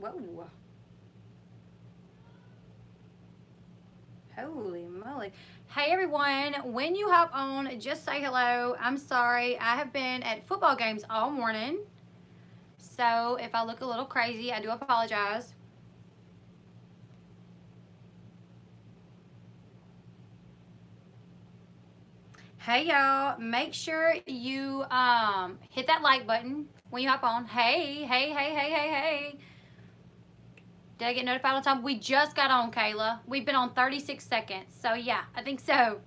Whoa. Holy moly. Hey everyone, when you hop on, just say hello. I'm sorry, I have been at football games all morning. So if I look a little crazy, I do apologize. Hey y'all, make sure you hit that like button when you hop on. Hey. Did I get notified on time? We just got on, Kayla. We've been on 36 seconds. So yeah, I think so.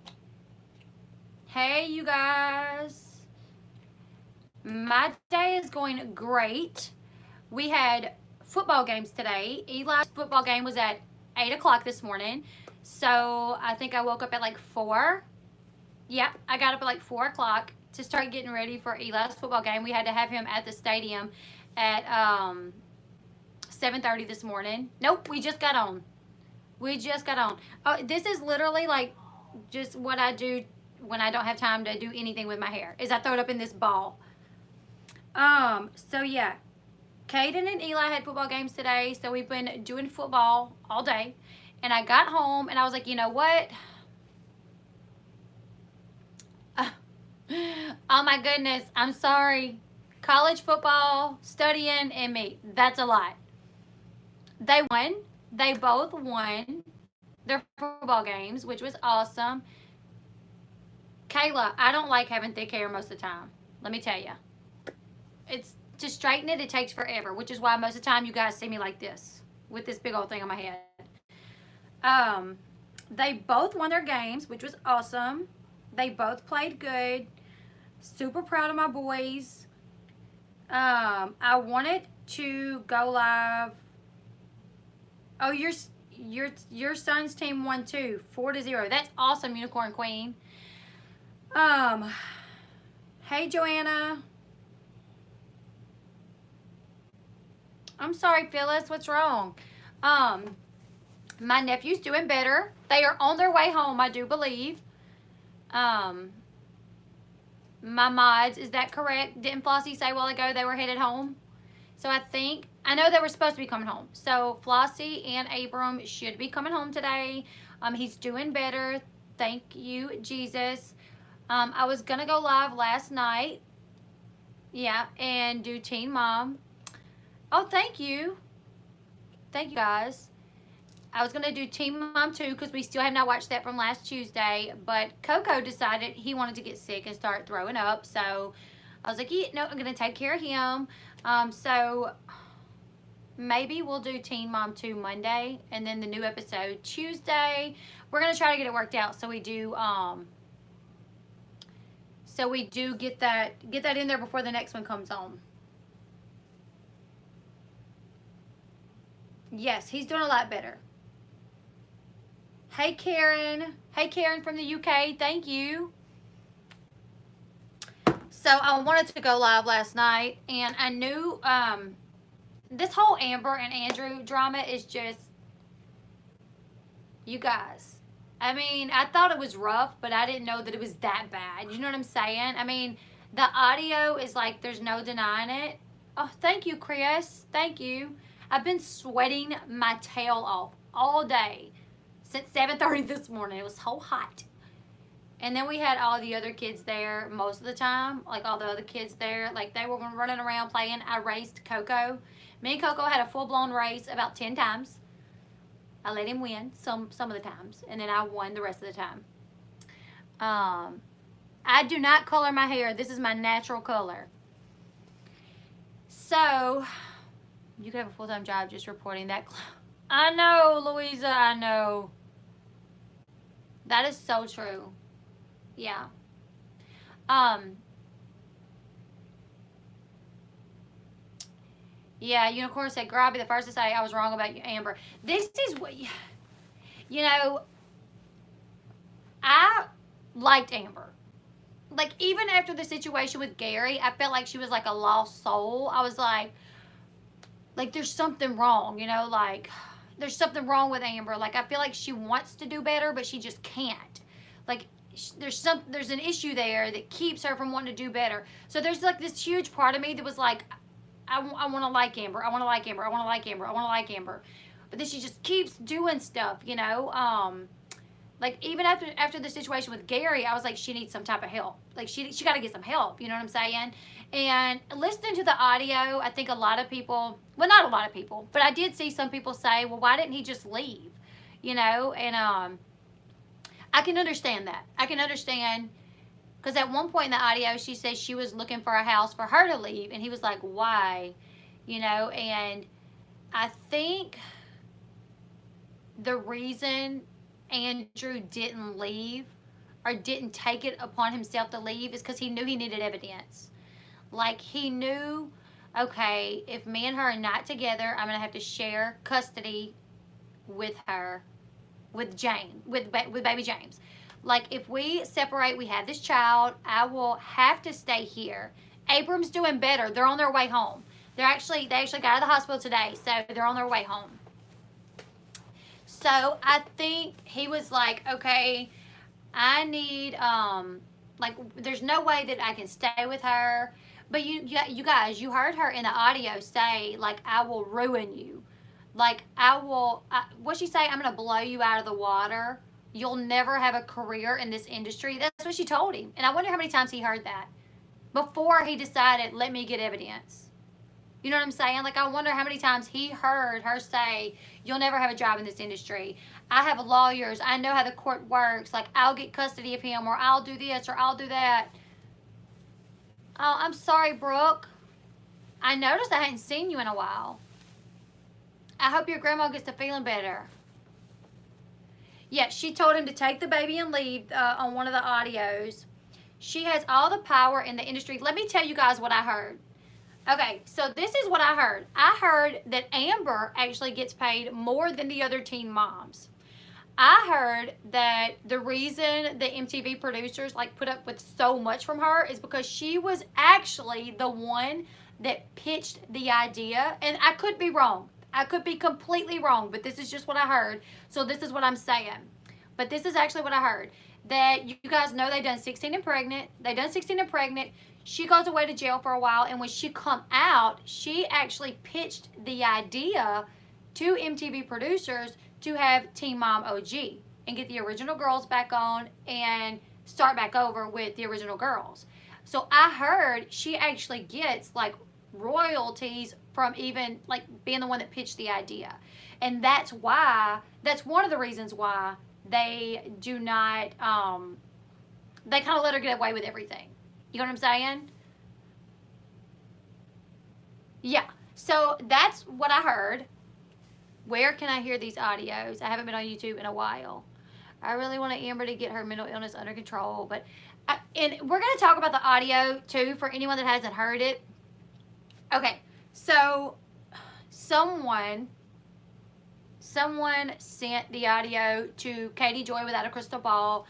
Hey you guys. My day is going great. We had football games today. Eli's football game was at 8 o'clock this morning. So I think I woke up at like 4. Yeah, I got up at like 4 o'clock to start getting ready for Eli's football game. We had to have him at the stadium at 7:30 this morning. Nope, we just got on. Oh, this is literally like just what I do when I don't have time to do anything with my hair, is I throw it up in this ball. So yeah, Caden and Eli had football games today, so we've been doing football all day. And I got home and I was like, you know what? Oh my goodness, I'm sorry. College football, studying, and me. That's a lot. They won. They both won their football games, which was awesome. Kayla, I don't like having thick hair most of the time. Let me tell you. It's to straighten it, it takes forever, which is why most of the time you guys see me like this, with this big old thing on my head. They both won their games, which was awesome. They both played good. Super proud of my boys. I wanted to go live. Oh, your son's team won too, 4-0. That's awesome, Unicorn Queen. Hey Joanna. I'm sorry, Phyllis. What's wrong? My nephew's doing better. They are on their way home, I do believe. My mods, is that correct? Didn't Flossie say a while ago they were headed home? So I know they were supposed to be coming home. So Flossie and Abram should be coming home today. He's doing better. Thank you, Jesus. I was going to go live last night. Yeah, and do Teen Mom. Oh, thank you. Thank you, guys. I was going to do Teen Mom 2 because we still have not watched that from last Tuesday. But Coco decided he wanted to get sick and start throwing up. So I was like, yeah, no, I'm going to take care of him. So maybe we'll do Teen Mom 2 Monday. And then the new episode Tuesday. We're going to try to get it worked out so we do get that in there before the next one comes on. Yes, he's doing a lot better. Hey, Karen. Hey, Karen from the UK. Thank you. So I wanted to go live last night, and I knew this whole Amber and Andrew drama is just, you guys. I mean, I thought it was rough, but I didn't know that it was that bad. You know what I'm saying? I mean, the audio is like, there's no denying it. Oh, thank you, Chris. Thank you. I've been sweating my tail off all day since 7:30 this morning. It was so hot. And then we had all the other kids there most of the time. Like all the other kids there. Like they were running around playing. I raced Coco. Me and Coco had a full-blown race about 10 times. I let him win some of the times. And then I won the rest of the time. I do not color my hair. This is my natural color. So you could have a full-time job just reporting that. I know, Louisa, I know. That is so true. Yeah. Yeah, Unicorn said, girl, I'll be the first to say I was wrong about you, Amber. This is what, you know, I liked Amber. Like, even after the situation with Gary, I felt like she was like a lost soul. I was like, there's something wrong, you know, like, there's something wrong with Amber. Like, I feel like she wants to do better, but she just can't. Like, there's an issue there that keeps her from wanting to do better. So there's like this huge part of me that was like, I want to like Amber. I want to like Amber. I want to like Amber. I want to like Amber. But then she just keeps doing stuff, you know. Like even after the situation with Gary, I was like, she needs some type of help. Like she got to get some help. You know what I'm saying? And listening to the audio, I think a lot of people, well, not a lot of people, but I did see some people say, well, why didn't he just leave? You know, and I can understand that. I can understand. Because at one point in the audio, she said she was looking for a house for her to leave. And he was like, why? You know, and I think the reason Andrew didn't leave or didn't take it upon himself to leave is because he knew he needed evidence. Like, he knew, okay, if me and her are not together, I'm going to have to share custody with her, with baby James. Like, if we separate, we have this child, I will have to stay here. Abram's doing better. They're on their way home. They actually got out of the hospital today, so they're on their way home. So I think he was like, okay, I need, like, there's no way that I can stay with her. But you guys, you heard her in the audio say, like, I will ruin you. Like, what'd she say? I'm going to blow you out of the water. You'll never have a career in this industry. That's what she told him. And I wonder how many times he heard that before he decided, let me get evidence. You know what I'm saying? Like, I wonder how many times he heard her say, you'll never have a job in this industry. I have lawyers. I know how the court works. Like, I'll get custody of him, or I'll do this, or I'll do that. Oh, I'm sorry, Brooke. I noticed I hadn't seen you in a while. I hope your grandma gets to feeling better. Yeah, she told him to take the baby and leave on one of the audios. She has all the power in the industry. Let me tell you guys what I heard. Okay, so this is what I heard. I heard that Amber actually gets paid more than the other teen moms. I heard that the reason the MTV producers like put up with so much from her is because she was actually the one that pitched the idea. And I could be wrong. I could be completely wrong, but this is just what I heard. So this is what I'm saying. But this is actually what I heard. That you guys know they done 16 and pregnant. They done 16 and pregnant. She goes away to jail for a while, and when she come out, she actually pitched the idea to MTV producers to have Teen Mom OG and get the original girls back on and start back over with the original girls. So I heard she actually gets like royalties from even like being the one that pitched the idea. And that's one of the reasons why they do not, they kind of let her get away with everything. You know what I'm saying? Yeah. So that's what I heard. Where can I hear these audios? I haven't been on YouTube in a while. I really want Amber to get her mental illness under control. And we're going to talk about the audio, too, for anyone that hasn't heard it. Okay. So, someone sent the audio to Katie Joy Without a Crystal Ball.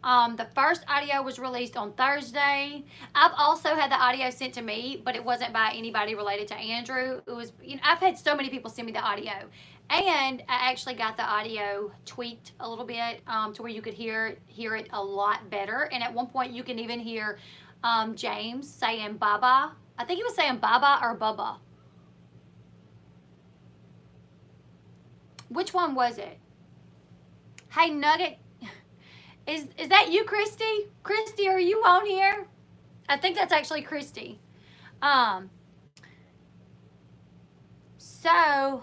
The first audio was released on Thursday. I've also had the audio sent to me, but it wasn't by anybody related to Andrew. It was, I've had so many people send me the audio. And I actually got the audio tweaked a little bit to where you could hear it a lot better. And at one point, you can even hear James saying Baba. I think he was saying Baba or Bubba. Which one was it? Hey, Nugget. Is that you, Christy? Christy, are you on here? I think that's actually Christy. So,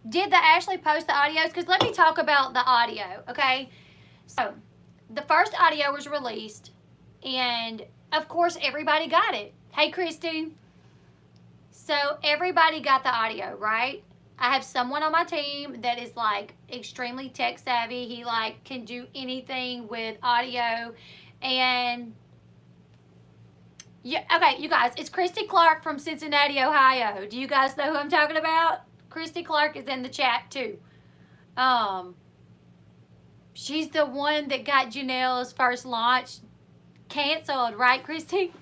did the Ashley post the audios? Because let me talk about the audio, okay? So, the first audio was released, and of course, everybody got it. Hey, Christy. So, everybody got the audio, right? I have someone on my team that is like extremely tech savvy. He like can do anything with audio. And yeah, okay, you guys, it's Christy Clark from Cincinnati, Ohio. Do you guys know who I'm talking about? Christy Clark is in the chat too. She's the one that got Janelle's first launch canceled, right, Christy?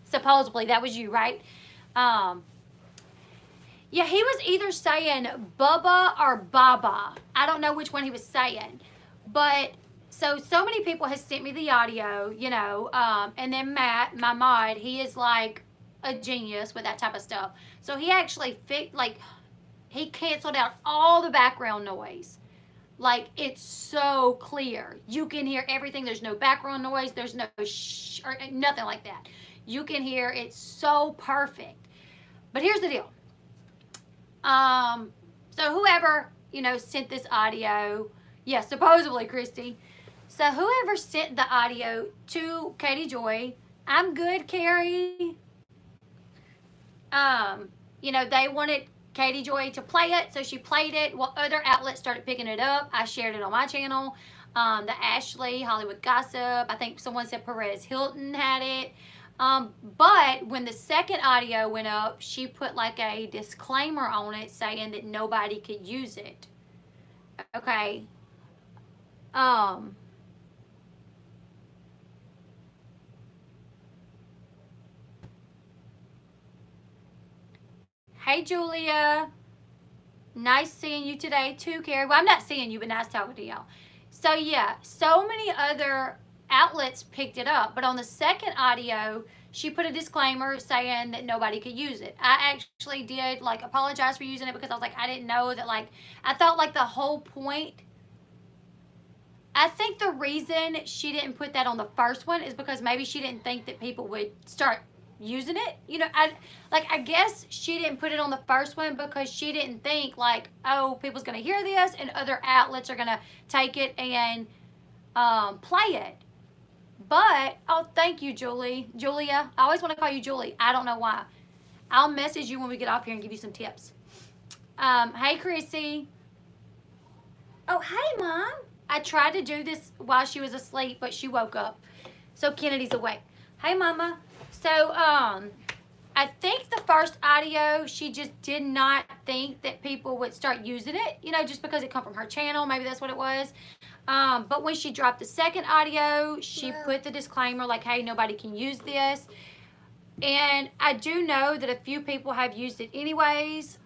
Supposedly that was you, right? Yeah, he was either saying Bubba or Baba. I don't know which one he was saying. But, so many people have sent me the audio, and then Matt, my mod, he is like, a genius with that type of stuff. So he actually he canceled out all the background noise. Like, it's so clear. You can hear everything. There's no background noise. There's no shh or nothing like that. You can hear it's so perfect. But here's the deal. So whoever, sent this audio, supposedly Christy. So whoever sent the audio to Katie Joy, I'm good, Carrie. They wanted Katie Joy to play it, so she played it. Well, other outlets started picking it up. I shared it on my channel. The Ashley, Hollywood Gossip, I think someone said Perez Hilton had it. But when the second audio went up, she put like a disclaimer on it saying that nobody could use it. Okay. Hey, Julia. Nice seeing you today, too, Carrie. Well, I'm not seeing you, but nice talking to y'all. So, yeah, so many other outlets picked it up. But on the second audio, she put a disclaimer saying that nobody could use it. I actually did, apologize for using it because I was I didn't know that, I thought, the whole point. I think the reason she didn't put that on the first one is because maybe she didn't think that people would start using it. I guess she didn't put it on the first one because she didn't think oh, people's gonna hear this and other outlets are gonna take it and play it. But thank you, Julia. I always want to call you Julie. I don't know why. I'll message you when we get off here and give you some tips. Hey, Chrissy. Oh, hey, Mom. I tried to do this while she was asleep, but she woke up, so Kennedy's awake. Hey, Mama. So, I think the first audio, she just did not think that people would start using it, just because it come from her channel. Maybe that's what it was. But when she dropped the second audio, she put the disclaimer hey, nobody can use this. And I do know that a few people have used it anyways.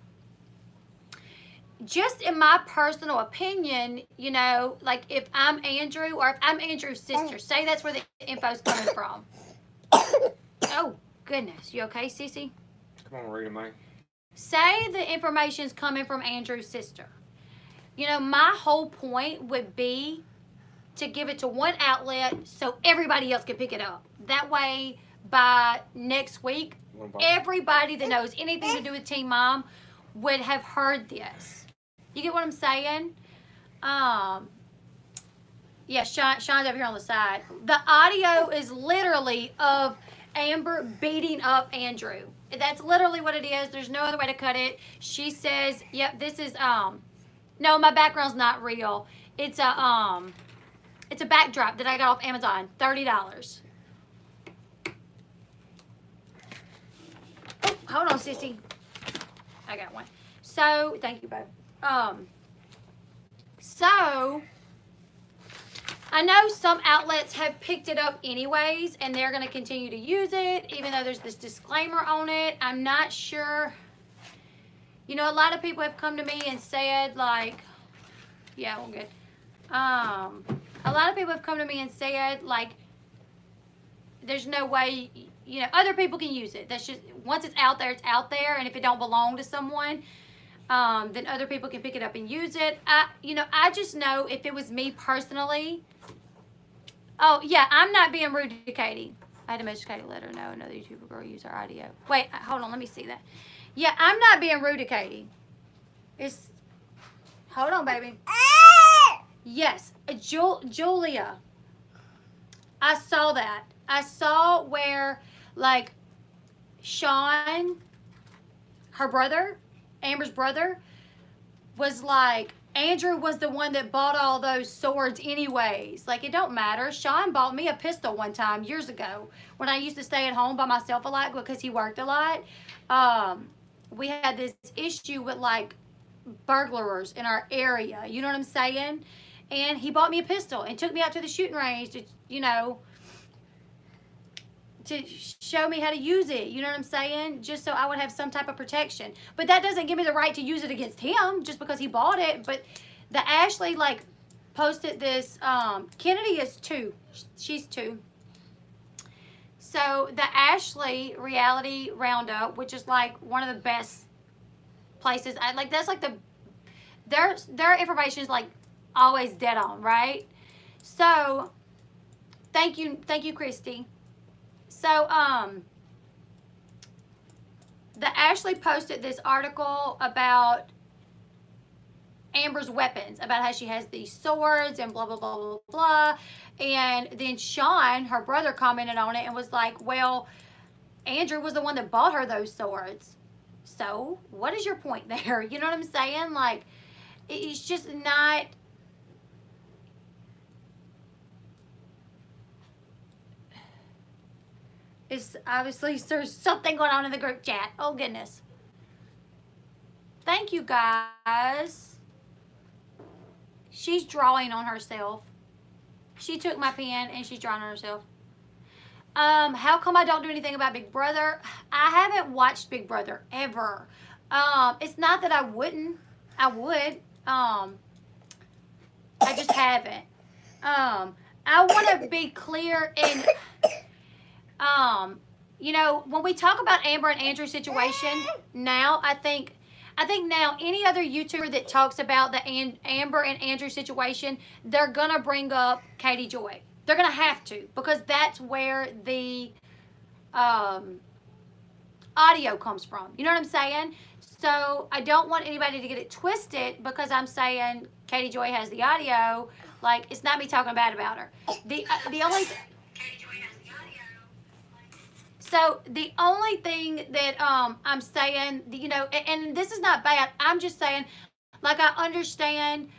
Just in my personal opinion, if I'm Andrew or if I'm Andrew's sister, say that's where the info's coming from. Oh, goodness. You okay, Cece? Come on, read it, mate. Say the information's coming from Andrew's sister. My whole point would be to give it to one outlet so everybody else can pick it up. That way, by next week, everybody that knows anything to do with Teen Mom would have heard this. You get what I'm saying? Yeah, Sean's over here on the side. The audio is literally of Amber beating up Andrew. That's literally what it is. There's no other way to cut it. She says, yep, this is, no, my background's not real. It's a backdrop that I got off Amazon, $30. Oh, hold on, sissy. I got one. So, thank you, babe. So, I know some outlets have picked it up anyways, and they're going to continue to use it, even though there's this disclaimer on it. I'm not sure. A lot of people have come to me and said, yeah, well, good. A lot of people have come to me and said, there's no way, other people can use it. That's just, once it's out there, and if it don't belong to someone, then other people can pick it up and use it. I just know if it was me personally. Oh, yeah, I'm not being rude to Katie. I had to message Katie, let her know another YouTuber girl used her audio. Wait, hold on, let me see that. Yeah, I'm not being rude to Katie. Hold on, baby. Yes, Julia. I saw that. I saw where, Sean, her brother, Amber's brother, was Andrew was the one that bought all those swords anyways. It don't matter. Sean bought me a pistol one time years ago when I used to stay at home by myself a lot because he worked a lot. We had this issue with, burglars in our area. You know what I'm saying? And he bought me a pistol and took me out to the shooting range to, to show me how to use it. You know what I'm saying? Just so I would have some type of protection. But that doesn't give me the right to use it against him just because he bought it. But the Ashley, posted this. Kennedy is 2. She's 2. So the Ashley Reality Roundup, which is like one of the best places, I like that's like the their information is like always dead on, right? So thank you, Christy. So the Ashley posted this article about Amber's weapons, about how she has these swords and blah blah blah blah blah. And then Sean, her brother, commented on it and was like, well, Andrew was the one that bought her those swords. So what is your point there? You know what I'm saying? Like, it's just not. It's obviously there's something going on in the group chat. Oh goodness. Thank you guys. She's drawing on herself. She took my pen and she's drawing on herself. How come I don't do anything about Big Brother? I haven't watched Big Brother ever. It's not that I wouldn't. I would. I just haven't. I want to be clear in, you know, when we talk about Amber and Andrew's situation now, I think now any other YouTuber that talks about the Amber and Andrew situation, they're going to bring up Katie Joy. They're going to have to, because that's where the audio comes from. You know what I'm saying? So I don't want anybody to get it twisted because I'm saying Katie Joy has the audio. Like, it's not me talking bad about her. The only... So the only thing that I'm saying, you know, and this is not bad. I'm just saying, like, I understand,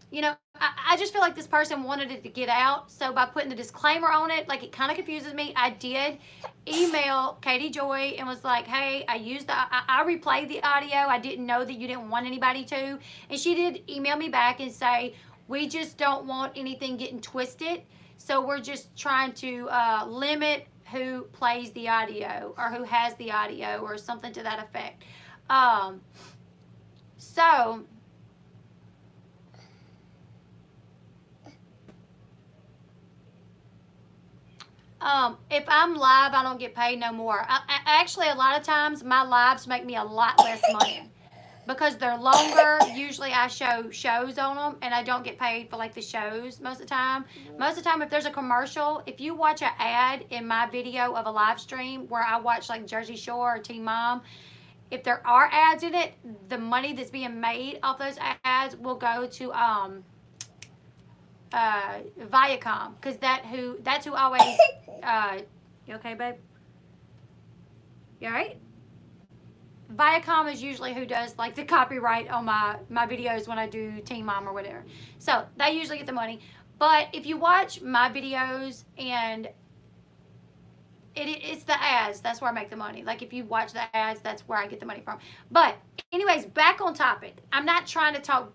you know, I just feel like this person wanted it to get out. So by putting the disclaimer on it, like, it kind of confuses me. I did email Katie Joy and was like, hey, I replayed the audio. I didn't know that you didn't want anybody to. And she did email me back and say, we just don't want anything getting twisted. So we're just trying to limit who plays the audio or who has the audio or something to that effect. So if I'm live, I don't get paid no more. Actually, a lot of times my lives make me a lot less money because they're longer. Usually I show shows on them and I don't get paid for like the shows most of the time. Most of the time, if there's a commercial, if you watch an ad in my video of a live stream where I watch like Jersey Shore or Teen Mom, if there are ads in it, the money that's being made off those ads will go to Viacom, because that's who always you okay, babe? You all right? Viacom is usually who does like the copyright on my videos when I do Teen Mom or whatever. So they usually get the money. But if you watch my videos and it's the ads, that's where I make the money. Like, if you watch the ads, that's where I get the money from. But anyways, back on topic. I'm not trying to talk.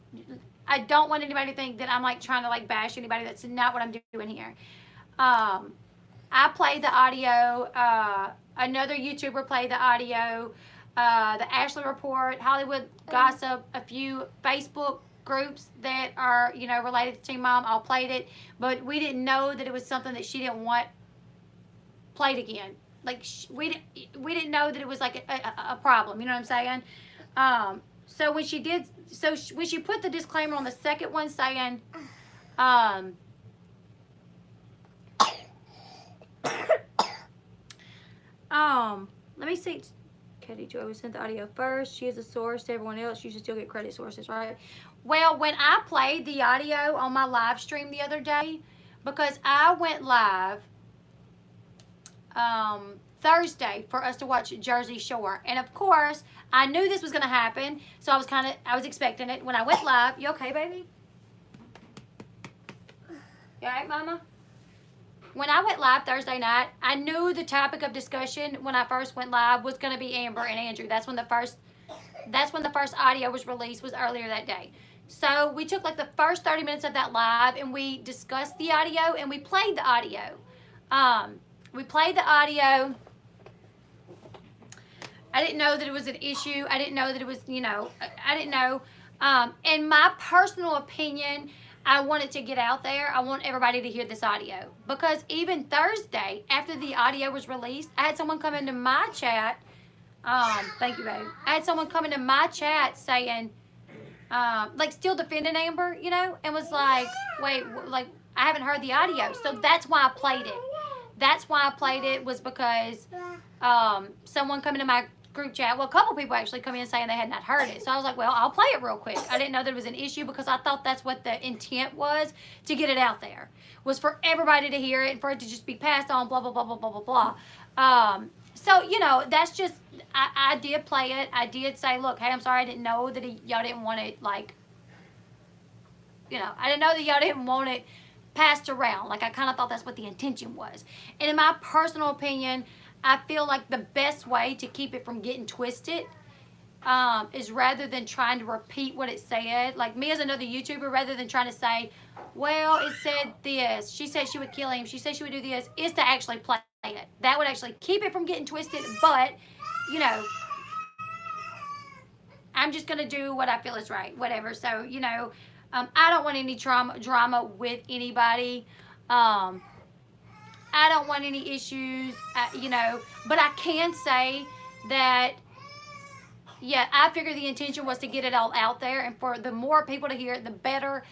I don't want anybody to think that I'm like trying to like bash anybody. That's not what I'm doing here. I played the audio. Another YouTuber played the audio. The Ashley Report, Hollywood Gossip, a few Facebook groups that are, you know, related to Teen Mom all played it, but we didn't know that it was something that she didn't want played again. Like, we didn't know that it was like a problem. You know what I'm saying? So when she did, when she put the disclaimer on the second one saying, let me see. Katie Joy was sent the audio first. She is a source to everyone else. You should still get credit sources, right? Well, when I played the audio on my live stream the other day, because I went live Thursday for us to watch Jersey Shore, and of course I knew this was going to happen, so I was expecting it when I went live. You okay, baby? You all right, Mama? When I went live Thursday night, I knew the topic of discussion when I first went live was going to be Amber and Andrew. That's when the first audio was released, was earlier that day. So we took like the first 30 minutes of that live and we discussed the audio and we played the audio. We played the audio. I didn't know that it was an issue. I didn't know that it was, you know, I didn't know. In my personal opinion, I want it to get out there. I want everybody to hear this audio. Because even Thursday, after the audio was released, I had someone come into my chat. Thank you, babe. I had someone come into my chat saying, like, still defending Amber, you know, and was like, wait, like, I haven't heard the audio. So that's why I played it. That's why I played it, was because someone come into my group chat, well, a couple people actually come in saying they had not heard it. So I was like, well, I'll play it real quick. I didn't know that it was an issue, because I thought that's what the intent was, to get it out there, was for everybody to hear it and for it to just be passed on, blah, blah, blah, blah, blah, blah, blah. So, you know, that's just, I did play it. I did say, look, hey, I'm sorry, I didn't know that y'all didn't want it, like, you know, I didn't know that y'all didn't want it passed around. Like, I kind of thought that's what the intention was. And in my personal opinion, I feel like the best way to keep it from getting twisted is, rather than trying to repeat what it said, like me as another YouTuber, rather than trying to say, well, it said this, she said she would kill him, she said she would do this, is to actually play it. That would actually keep it from getting twisted, but, you know, I'm just going to do what I feel is right, whatever. So, you know, I don't want any drama with anybody. I don't want any issues, you know, but I can say that, yeah, I figure the intention was to get it all out there, and for the more people to hear it, the better.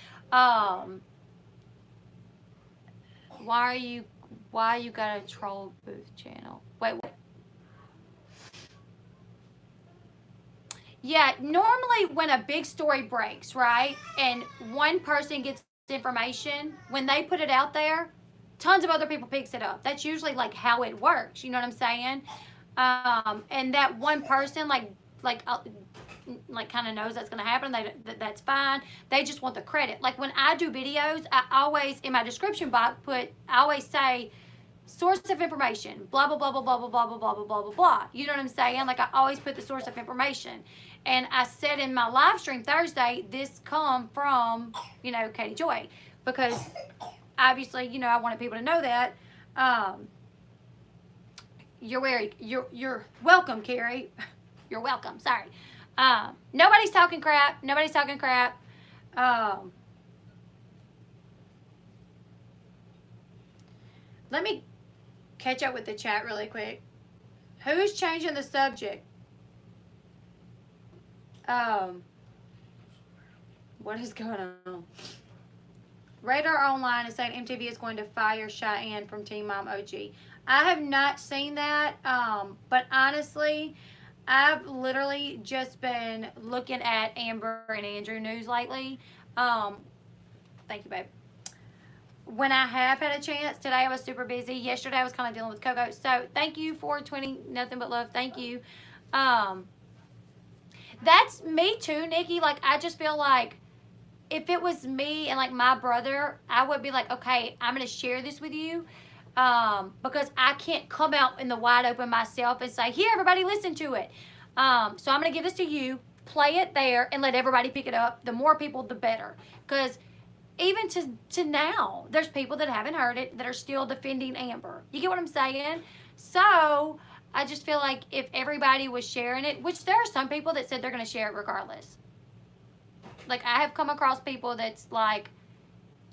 Why you got a troll booth channel? Wait. Yeah, normally when a big story breaks, right, and one person gets information, when they put it out there, tons of other people picks it up. That's usually like how it works. You know what I'm saying? And that one person, like kind of knows that's going to happen. That's fine. They just want the credit. Like when I do videos, I always, in my description box, I always say, source of information, blah, blah, blah, blah, blah, blah, blah, blah, blah, blah, blah, blah. You know what I'm saying? Like I always put the source of information. And I said in my live stream Thursday, this come from, you know, Katie Joy. Because obviously, you know, I wanted people to know that. You're welcome, Carrie. You're welcome. Sorry. Nobody's talking crap. Nobody's talking crap. Let me catch up with the chat really quick. Who's changing the subject? What is going on? Radar Online is saying MTV is going to fire Cheyenne from Teen Mom OG. I have not seen that, but honestly, I've literally just been looking at Amber and Andrew news lately. Thank you, babe. When I have had a chance, today I was super busy. Yesterday I was kind of dealing with Coco. So thank you for 20, nothing but love. Thank you. That's me too, Nikki. Like, I just feel like if it was me and like my brother, I would be like, okay, I'm going to share this with you. Because I can't come out in the wide open myself and say, here, everybody listen to it. So I'm going to give this to you, play it there, and let everybody pick it up. The more people, the better. Because even to now, there's people that haven't heard it that are still defending Amber. You get what I'm saying? So I just feel like if everybody was sharing it, which there are some people that said they're going to share it regardless. Like, I have come across people that's like,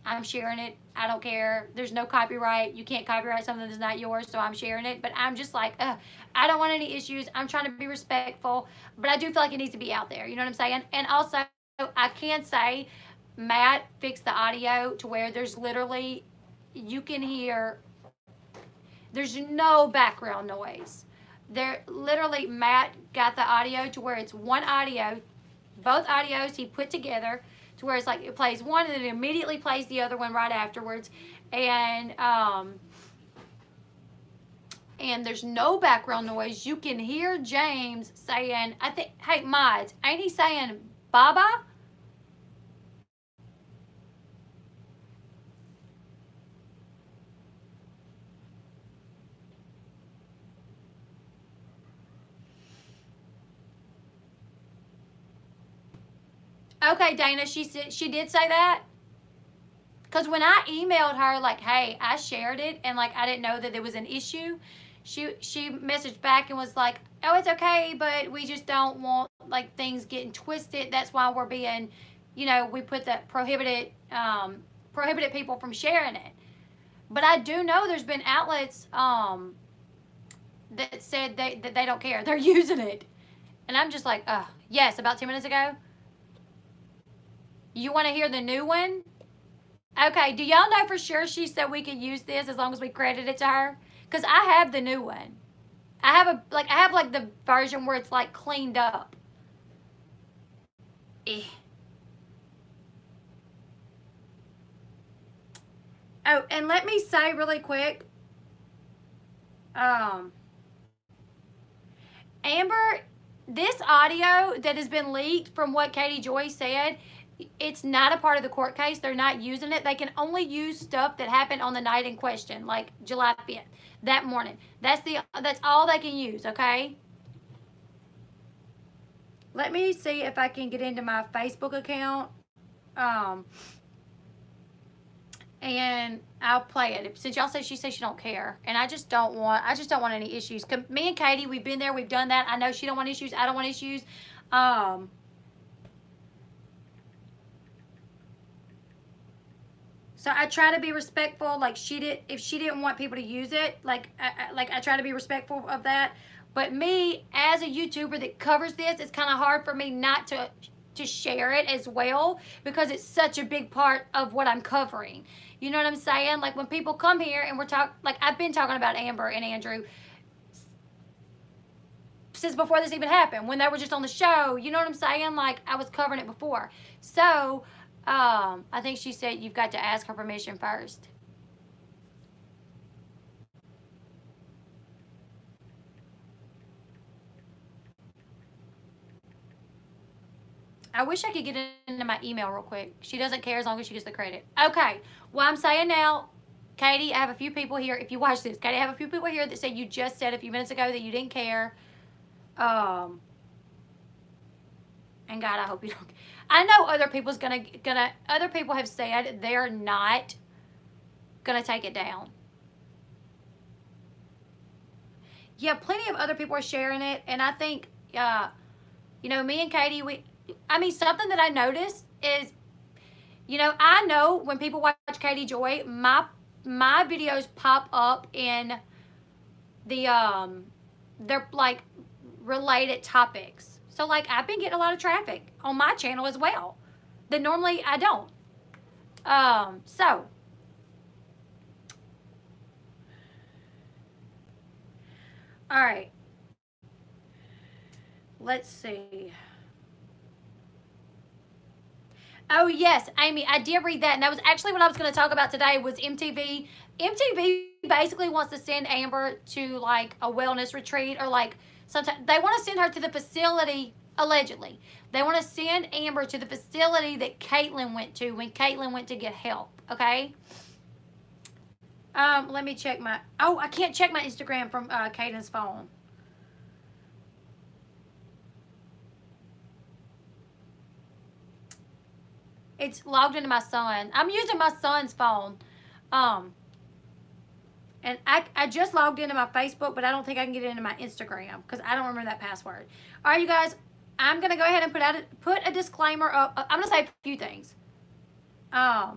I'm sharing it. I don't care. There's no copyright. You can't copyright something that's not yours, so I'm sharing it. But I'm just like, I don't want any issues. I'm trying to be respectful. But I do feel like it needs to be out there. You know what I'm saying? And also, I can say Matt fixed the audio to where there's literally, you can hear, there's no background noise. There, literally, Matt got the audio to where it's one audio, both audios he put together, to where it's like it plays one and then it immediately plays the other one right afterwards, and there's no background noise. You can hear James saying, I think, hey mods, ain't he saying Baba? Okay, Dana, she did say that. Because when I emailed her, like, hey, I shared it, and, like, I didn't know that there was an issue, she messaged back and was like, oh, it's okay, but we just don't want, like, things getting twisted. That's why we're being you know, we put that prohibited people from sharing it. But I do know there's been outlets that said that they don't care. They're using it. And I'm just like, yes, about 10 minutes ago. You want to hear the new one? Okay, do y'all know for sure she said we could use this as long as we credit it to her? Because I have the new one. I have like the version where it's like cleaned up. Eh. Oh, and let me say really quick, Amber, this audio that has been leaked from what Katie Joy said, it's not a part of the court case. They're not using it. They can only use stuff that happened on the night in question, like July 5th, that morning. That's all they can use, okay? Let me see if I can get into my Facebook account. And I'll play it. Since y'all say she says she don't care, and I just don't want any issues. Me and Katie, we've been there, we've done that. I know she don't want issues. I don't want issues. So I try to be respectful. Like if she didn't want people to use it, I try to be respectful of that. But me, as a YouTuber that covers this, it's kind of hard for me not to share it as well, because it's such a big part of what I'm covering. You know what I'm saying? Like when people come here and I've been talking about Amber and Andrew since before this even happened, when they were just on the show. You know what I'm saying? Like I was covering it before. So I think she said you've got to ask her permission first. I wish I could get into my email real quick. She doesn't care as long as she gets the credit. Okay. Well, I'm saying now, Katie, I have a few people here. If you watch this, Katie, I have a few people here that say you just said a few minutes ago that you didn't care. And God, I hope you don't. I know other people's other people have said they're not gonna take it down. Yeah, plenty of other people are sharing it, and I think, you know, me and Katie, something that I noticed is, you know, I know when people watch Katie Joy, my videos pop up in the they're like related topics. So like I've been getting a lot of traffic on my channel as well that normally I don't. So all right, let's see. Oh yes, Amy, I did read that, and that was actually what I was going to talk about today. Was MTV. MTV basically wants to send Amber to like a wellness retreat, or like sometimes they want to send her to the facility. Allegedly, they want to send Amber to the facility that Caitlyn went to when Caitlyn went to get help. Okay. Let me check my. Oh, I can't check my Instagram from Caden's phone. It's logged into my son. I'm using my son's phone. And I just logged into my Facebook, but I don't think I can get into my Instagram because I don't remember that password. All right, you guys, I'm going to go ahead and put a disclaimer up. I'm going to say a few things. I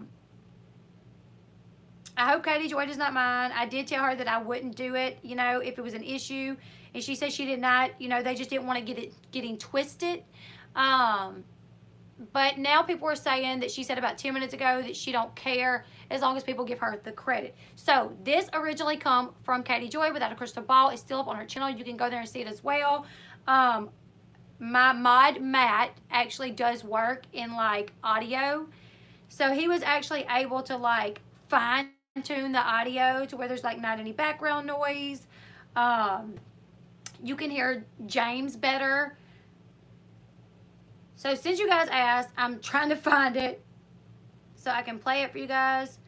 hope Katie Joy does not mind. I did tell her that I wouldn't do it, you know, if it was an issue. And she said she did not, you know, they just didn't want to get it getting twisted. But now people are saying that she said about 10 minutes ago that she don't care as long as people give her the credit. So this originally come from Katie Joy Without a Crystal Ball. It's still up on her channel. You can go there and see it as well. My mod Matt actually does work in like audio. So he was actually able to like fine tune the audio to where there's like not any background noise. You can hear James better. So since you guys asked, I'm trying to find it so I can play it for you guys.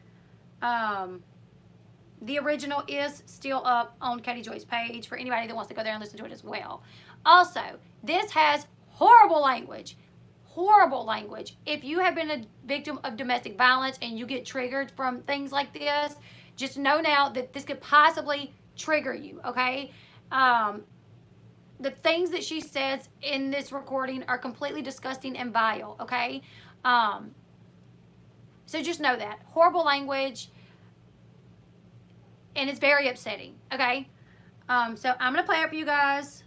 The original is still up on Katie Joy's page for anybody that wants to go there and listen to it as well. Also, this has horrible language. Horrible language. If you have been a victim of domestic violence and you get triggered from things like this, just know now that this could possibly trigger you, okay? The things that she says in this recording are completely disgusting and vile, okay? So just know that. Horrible language, and it's very upsetting, okay? So I'm going to play it for you guys.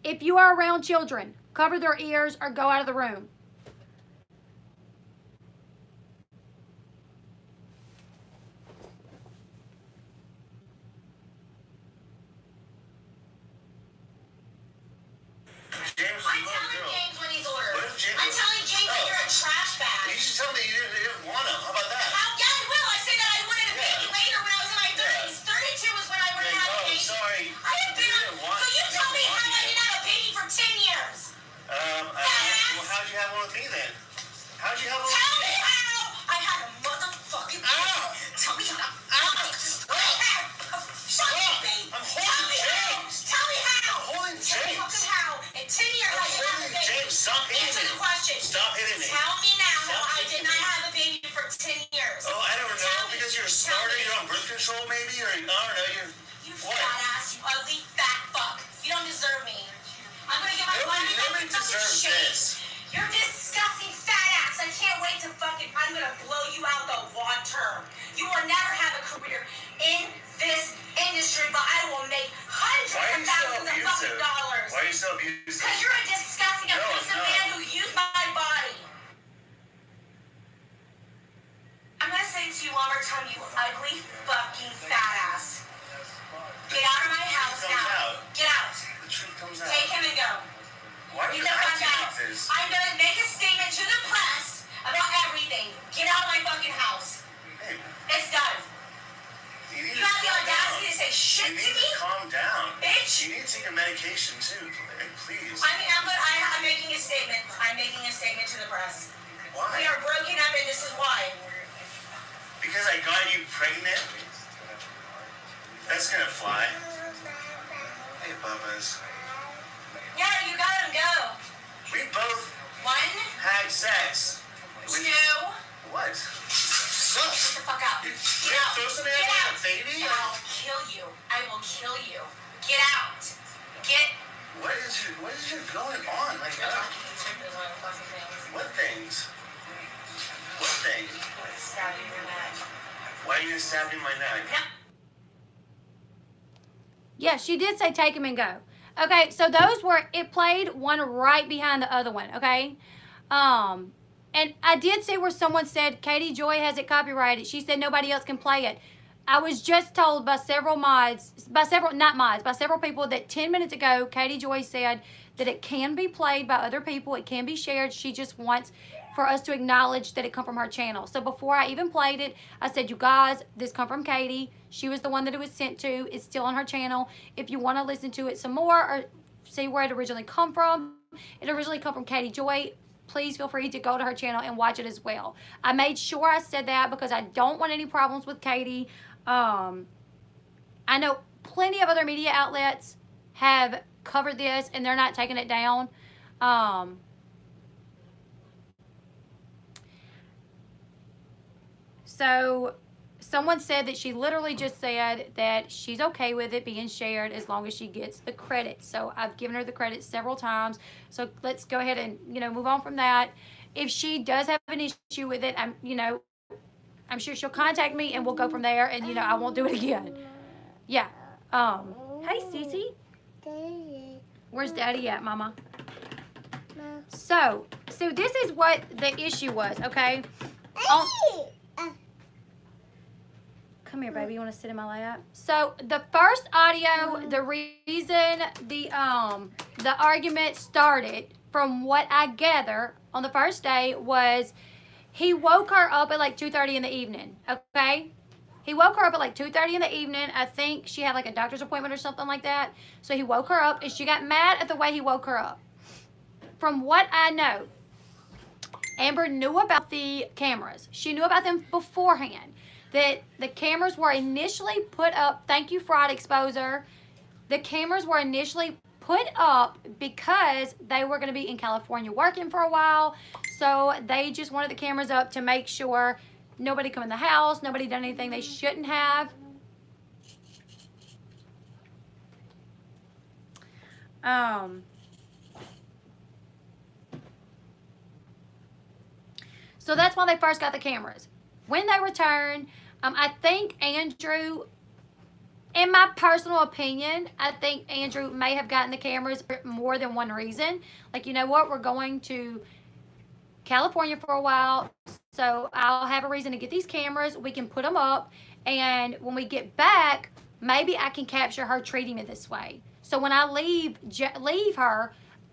If you are around children, cover their ears or go out of the room. I'm telling James when he's ordered. I'm telling James that you're a trash bag. You should tell me you didn't want him. How about that? Yeah, I will. I said that I wanted a baby later when I was in my 30s. 32 was when I wanted to have a baby. Sorry. I have been so you tell me how I didn't have a baby for 10 years. Well, how'd you have one with me then? How'd you have one with me? Tell me how I had a motherfucking baby. Tell me how. Shut up, babe. I'm holding James. Tell me how. I'm holding Tell me James. fucking how. In 10 years I didn't have a baby. James, stop hitting Answer me. the question. Stop hitting me. Tell me now how Stop I did hitting not me. have a baby for 10 years. Oh, I don't know. Tell me. Because you're a starter, you're on birth control maybe, or I don't know, You what? fat ass, you ugly fat fuck. You don't deserve me. I'm gonna get my money back. Nobody deserves this. You're disgusting fat ass. I can't wait to I'm gonna blow you out the water. You will never have a career in this industry, but I will make hundreds of thousands of fucking dollars. Why are you so abusive? Because you're a disgusting, abusive man who used my body. I'm gonna say to you one more time, you ugly fucking fat ass. Get out of my house now. Get out. The truth comes out. Take him and go. Why are you acting like this? I'm gonna make a statement to the press about everything. Get out of my fucking house. Hey, It's done. you need You to have the calm audacity to down. say shit You to need me? to calm down. Bitch. You need to take your medication too, please. I'm making a statement. I'm making a statement to the press. Why? We are broken up and this is why. Because I got you pregnant? That's gonna fly. Hey, Bubba's. Yeah, you gotta go. We both One, had sex. two, What? get the fuck out. You Get out. throw something at Get me like out. a baby? And I'll kill you. I will kill you. Get out. Get. What is your going on? Like, what things? What things? Stab you in your neck. Why are you gonna stab me in my neck? Yeah, she did say take him and go. Okay, so those were, it played one right behind the other one, okay? And I did see where someone said Katie Joy has it copyrighted. She said nobody else can play it. I was just told by several people that 10 minutes ago, Katie Joy said that it can be played by other people. It can be shared. She just wants for us to acknowledge that it come from her channel. So before I even played it, I said, you guys, this come from Katie. She was the one that it was sent to. It's still on her channel. If you want to listen to it some more or see where it originally come from, it originally come from Katie Joy. Please feel free to go to her channel and watch it as well. I made sure I said that because I don't want any problems with Katie. I know plenty of other media outlets have covered this and they're not taking it down. So someone said that she literally just said that she's okay with it being shared as long as she gets the credit. So I've given her the credit several times. So let's go ahead and, move on from that. If she does have an issue with it, I'm sure she'll contact me and we'll go from there and, I won't do it again. Yeah. Hey, Cece. Where's Daddy at, Mama? So this is what the issue was, okay? Come here, baby. You want to sit in my lap? So the first audio, the reason the argument started, from what I gather on the first day, was he woke her up at like 2:30 in the evening. Okay, he woke her up at like 2:30 in the evening. I think she had like a doctor's appointment or something like that. So he woke her up, and she got mad at the way he woke her up. From what I know, Amber knew about the cameras. She knew about them beforehand. That the cameras were initially put up, thank you, Fraud Exposer. The cameras were initially put up because they were going to be in California working for a while. So they just wanted the cameras up to make sure nobody come in the house, nobody done anything they shouldn't have. So that's why they first got the cameras. When they returned, I think Andrew, in my personal opinion, I think Andrew may have gotten the cameras for more than one reason. Like, you know what? We're going to California for a while, so I'll have a reason to get these cameras. We can put them up, and when we get back, maybe I can capture her treating me this way. So when I leave her,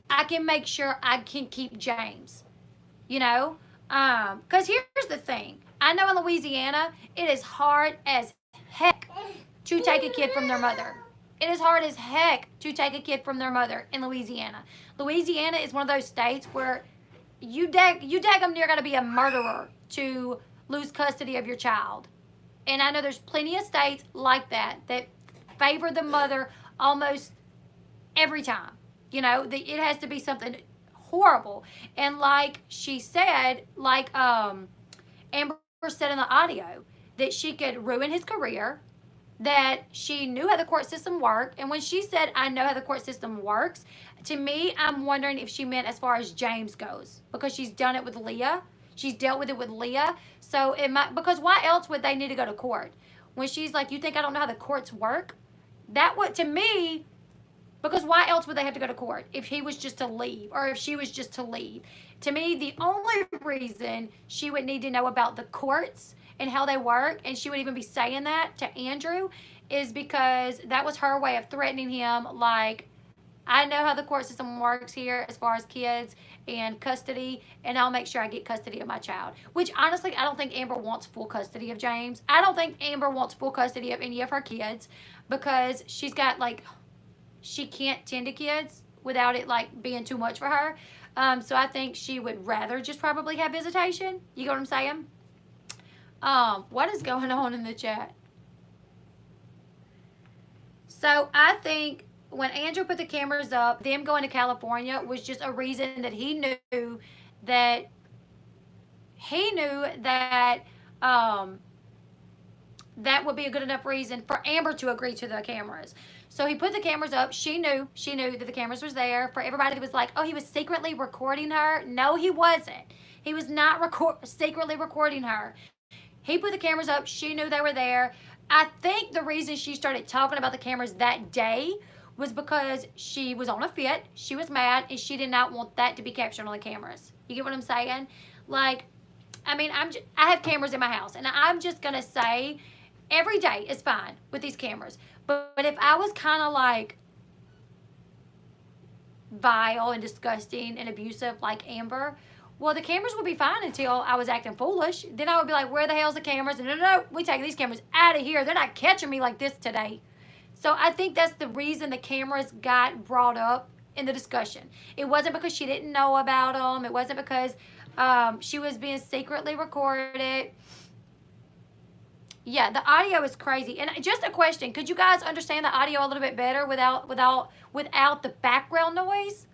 I can make sure I can keep James. You know, because here's the thing. I know in Louisiana, it is hard as heck to take a kid from their mother. It is hard as heck to take a kid from their mother in Louisiana. Louisiana is one of those states where you daggum near got to be a murderer to lose custody of your child. And I know there's plenty of states like that favor the mother almost every time. You know, it has to be something horrible. And like she said, like Amber said in the audio, that she could ruin his career, that she knew how the court system worked. And when she said, I know how the court system works, to me, I'm wondering if she meant as far as James goes, because she's done it with Leah. She's dealt with it with Leah. So it might, because why else would they need to go to court? When she's like, you think I don't know how the courts work? That would, to me, because why else would they have to go to court if he was just to leave, or if she was just to leave? To me, the only reason she would need to know about the courts and how they work, and she would even be saying that to Andrew, is because that was her way of threatening him. Like, I know how the court system works here as far as kids and custody, and I'll make sure I get custody of my child. Which, honestly, I don't think Amber wants full custody of James. I don't think Amber wants full custody of any of her kids, because she's got, like, she can't tend to kids without it, like, being too much for her. So I think she would rather just probably have visitation. You get what I'm saying? What is going on in the chat? So I think when Andrew put the cameras up, them going to California was just a reason that he knew that that would be a good enough reason for Amber to agree to the cameras. So he put the cameras up. She knew that the cameras was there. For everybody that was like, oh, he was secretly recording her. No, he wasn't. He was not secretly recording her. He put the cameras up. She knew they were there. I think the reason she started talking about the cameras that day was because she was on a fit. She was mad, and she did not want that to be captured on the cameras. You get what I'm saying? Like, I mean, I have cameras in my house, and I'm just going to say every day is fine with these cameras. But if I was kind of like vile and disgusting and abusive like Amber, well, the cameras would be fine until I was acting foolish. Then I would be like, where the hell's the cameras? And no, we taking these cameras out of here. They're not catching me like this today. So I think that's the reason the cameras got brought up in the discussion. It wasn't because she didn't know about them. It wasn't because she was being secretly recorded. Yeah, the audio is crazy. And just a question, could you guys understand the audio a little bit better without the background noise?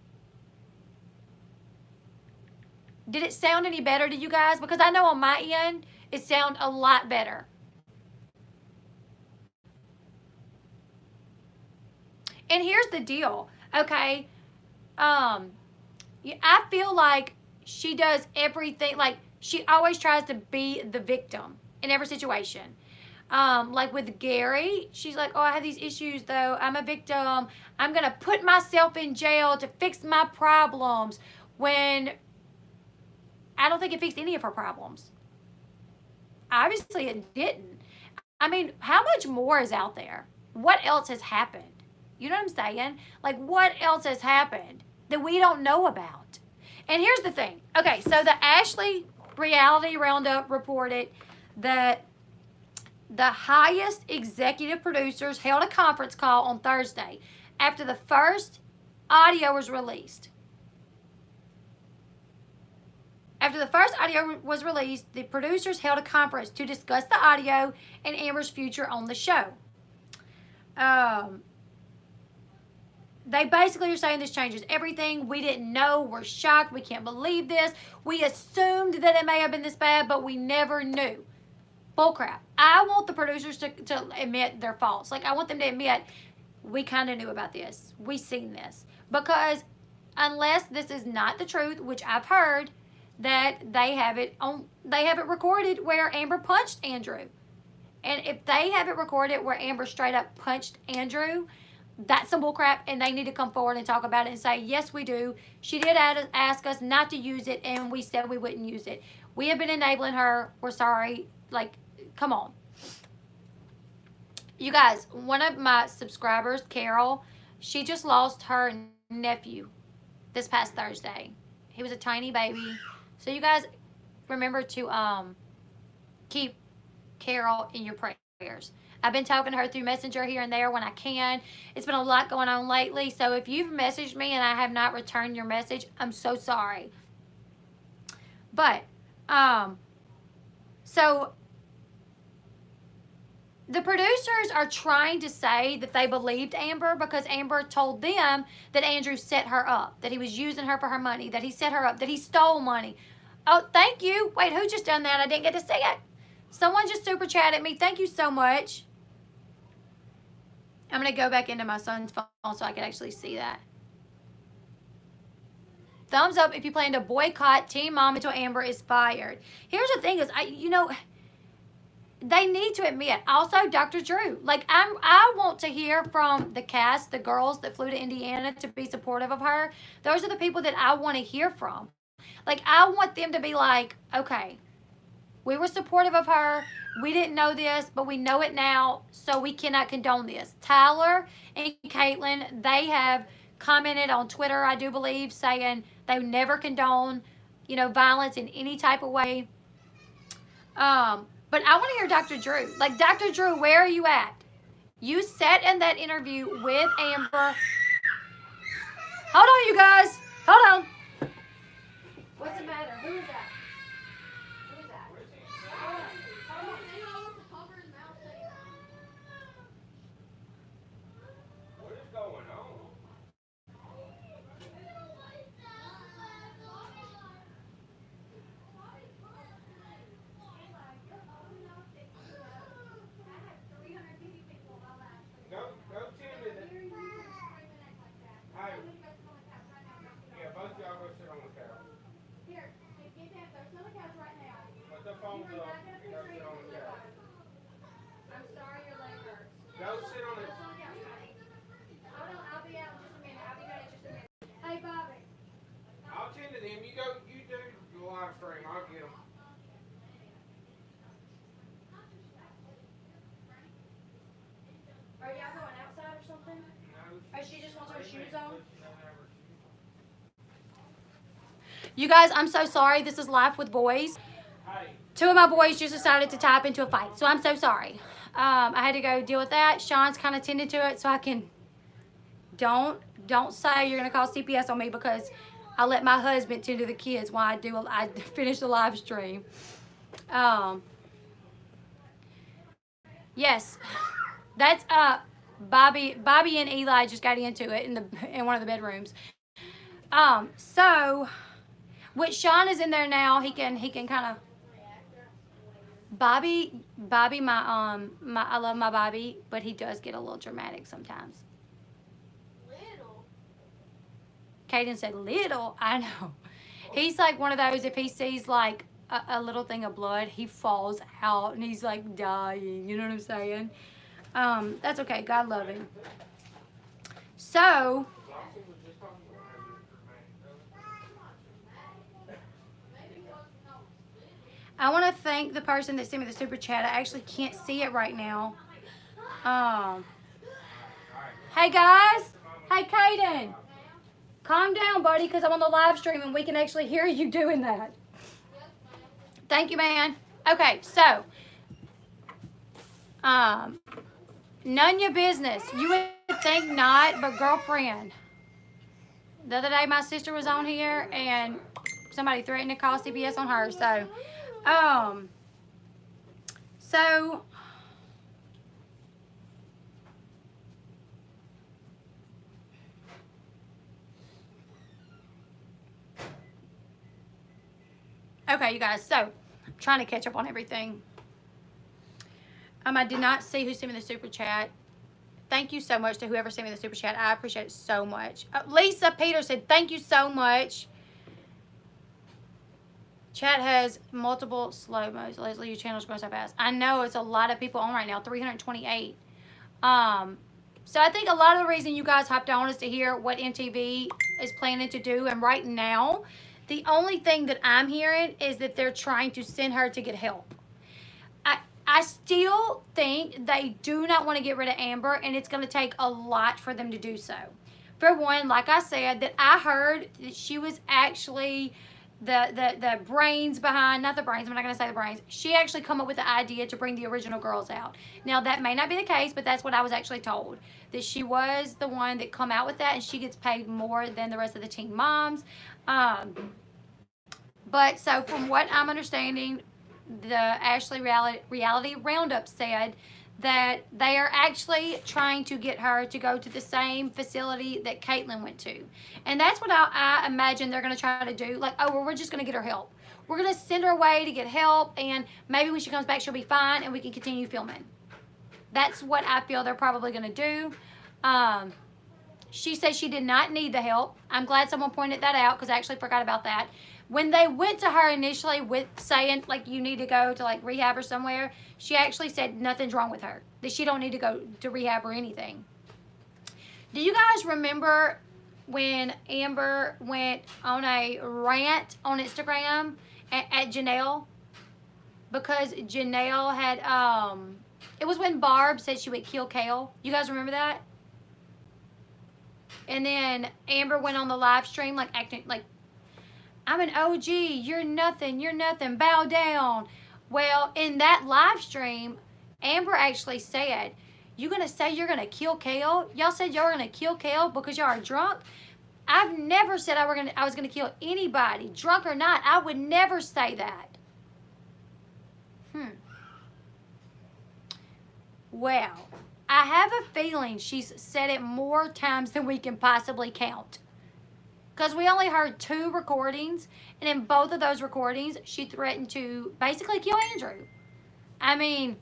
Did it sound any better to you guys? Because I know on my end, it sounded a lot better. And here's the deal, okay? I feel like she does everything, like she always tries to be the victim in every situation. Like with Gary, she's like, oh, I have these issues though. I'm a victim. I'm going to put myself in jail to fix my problems, when I don't think it fixed any of her problems. Obviously it didn't. I mean, how much more is out there? What else has happened? You know what I'm saying? Like, what else has happened that we don't know about? And here's the thing. Okay, so the Ashley Reality Roundup reported that the highest executive producers held a conference call on Thursday after the first audio was released. After the first audio was released, the producers held a conference to discuss the audio and Amber's future on the show. They basically are saying this changes everything. We didn't know. We're shocked. We can't believe this. We assumed that it may have been this bad, but we never knew. Bullcrap. I want the producers to admit their faults. Like, I want them to admit, we kind of knew about this. We seen this. Because unless this is not the truth, which I've heard, that they have it recorded where Amber punched Andrew. And if they have it recorded where Amber straight up punched Andrew, that's some bullcrap, and they need to come forward and talk about it and say, yes, we do. She did ask us not to use it, and we said we wouldn't use it. We have been enabling her. We're sorry. Like, come on. You guys, one of my subscribers, Carol, she just lost her nephew this past Thursday. He was a tiny baby. So you guys remember to keep Carol in your prayers. I've been talking to her through Messenger here and there when I can. It's been a lot going on lately. So if you've messaged me and I have not returned your message, I'm so sorry. But, so the producers are trying to say that they believed Amber because Amber told them that Andrew set her up, that he was using her for her money, that he set her up, that he stole money. Oh, thank you. Wait, who just done that? I didn't get to see it. Someone just super chatted me. Thank you so much. I'm going to go back into my son's phone so I can actually see that. Thumbs up if you plan to boycott Team Mom until Amber is fired. Here's the thing is, they need to admit. Also, Dr. Drew. Like, I want to hear from the cast, the girls that flew to Indiana to be supportive of her. Those are the people that I want to hear from. Like, I want them to be like, okay, we were supportive of her. We didn't know this, but we know it now, so we cannot condone this. Tyler and Caitlin, they have commented on Twitter, I do believe, saying they never condone, violence in any type of way. But I want to hear Dr. Drew. Like, Dr. Drew, where are you at? You sat in that interview with Amber. Hold on, you guys. Hold on. What's the matter? Who is that? Who is that? Hold on. What is going on? Go Tim in it. Hey. Yeah, both y'all go sit on the couch. Here, get down. Go sit on the couch right now. Put the phones up and go sit on the couch. I'm sorry your leg hurts. Go sit on the Hold on, I'll be out in just a minute. I'll be back in just a minute. Hey, Bobby. I'll tend to them. You do the live stream. I'll get them. Are y'all going outside or something? No. Or she just wants her shoes on? You guys, I'm so sorry. This is Life with Boys. Hey. Two of my boys just decided to type into a fight, so I'm so sorry. I had to go deal with that. Sean's kind of tended to it, so I can... Don't say you're going to call CPS on me because I let my husband tend to the kids while I finish the live stream. Yes, that's Bobby and Eli just got into it in one of the bedrooms. So with Sean is in there now, he can kind of Bobby, I love my Bobby, but he does get a little dramatic sometimes. Little. Kaden said little. I know. He's like one of those, if he sees like a little thing of blood, he falls out and he's like dying. You know what I'm saying? That's okay. God love him. So, I want to thank the person that sent me the super chat. I actually can't see it right now. Hey guys. Hey Kaden. Calm down, buddy, because I'm on the live stream and we can actually hear you doing that. Thank you, man. Okay, so none your business. You would think not, but girlfriend. The other day my sister was on here and somebody threatened to call CPS on her. So okay, you guys, so I'm trying to catch up on everything. I did not see who sent me the super chat. Thank you so much to whoever sent me the super chat. I appreciate it so much. Lisa Peter said, thank you so much. Chat has multiple slow-mos. Leslie, your channel's growing so fast. I know it's a lot of people on right now, 328. So I think a lot of the reason you guys hopped on is to hear what MTV is planning to do. And right now, the only thing that I'm hearing is that they're trying to send her to get help. I still think they do not want to get rid of Amber, and it's going to take a lot for them to do so. For one, like I said, that I heard that she was actually the brains behind, not the brains, I'm not going to say the brains. She actually come up with the idea to bring the original girls out. Now, that may not be the case, but that's what I was actually told. That she was the one that come out with that, and she gets paid more than the rest of the teen moms. But so from what I'm understanding, the Ashley Reality Roundup said that they are actually trying to get her to go to the same facility that Caitlyn went to. And that's what I imagine they're going to try to do. Like, oh, well, we're just going to get her help. We're going to send her away to get help, and maybe when she comes back, she'll be fine, and we can continue filming. That's what I feel they're probably going to do. She said she did not need the help. I'm glad someone pointed that out because I actually forgot about that. When they went to her initially with saying, like, you need to go to, like, rehab or somewhere, she actually said nothing's wrong with her, that she don't need to go to rehab or anything. Do you guys remember when Amber went on a rant on Instagram at Janelle? Because Janelle had, it was when Barb said she would kill Kale. You guys remember that? And then Amber went on the live stream, like, acting, like, I'm an OG, you're nothing, bow down. Well, in that live stream, Amber actually said, you gonna say you're gonna kill Kale? Y'all said y'all were gonna kill Kale because y'all are drunk? I've never said I was gonna kill anybody, drunk or not. I would never say that. Well, I have a feeling she's said it more times than we can possibly count. Because we only heard 2 recordings, and in both of those recordings, she threatened to basically kill Andrew. I mean,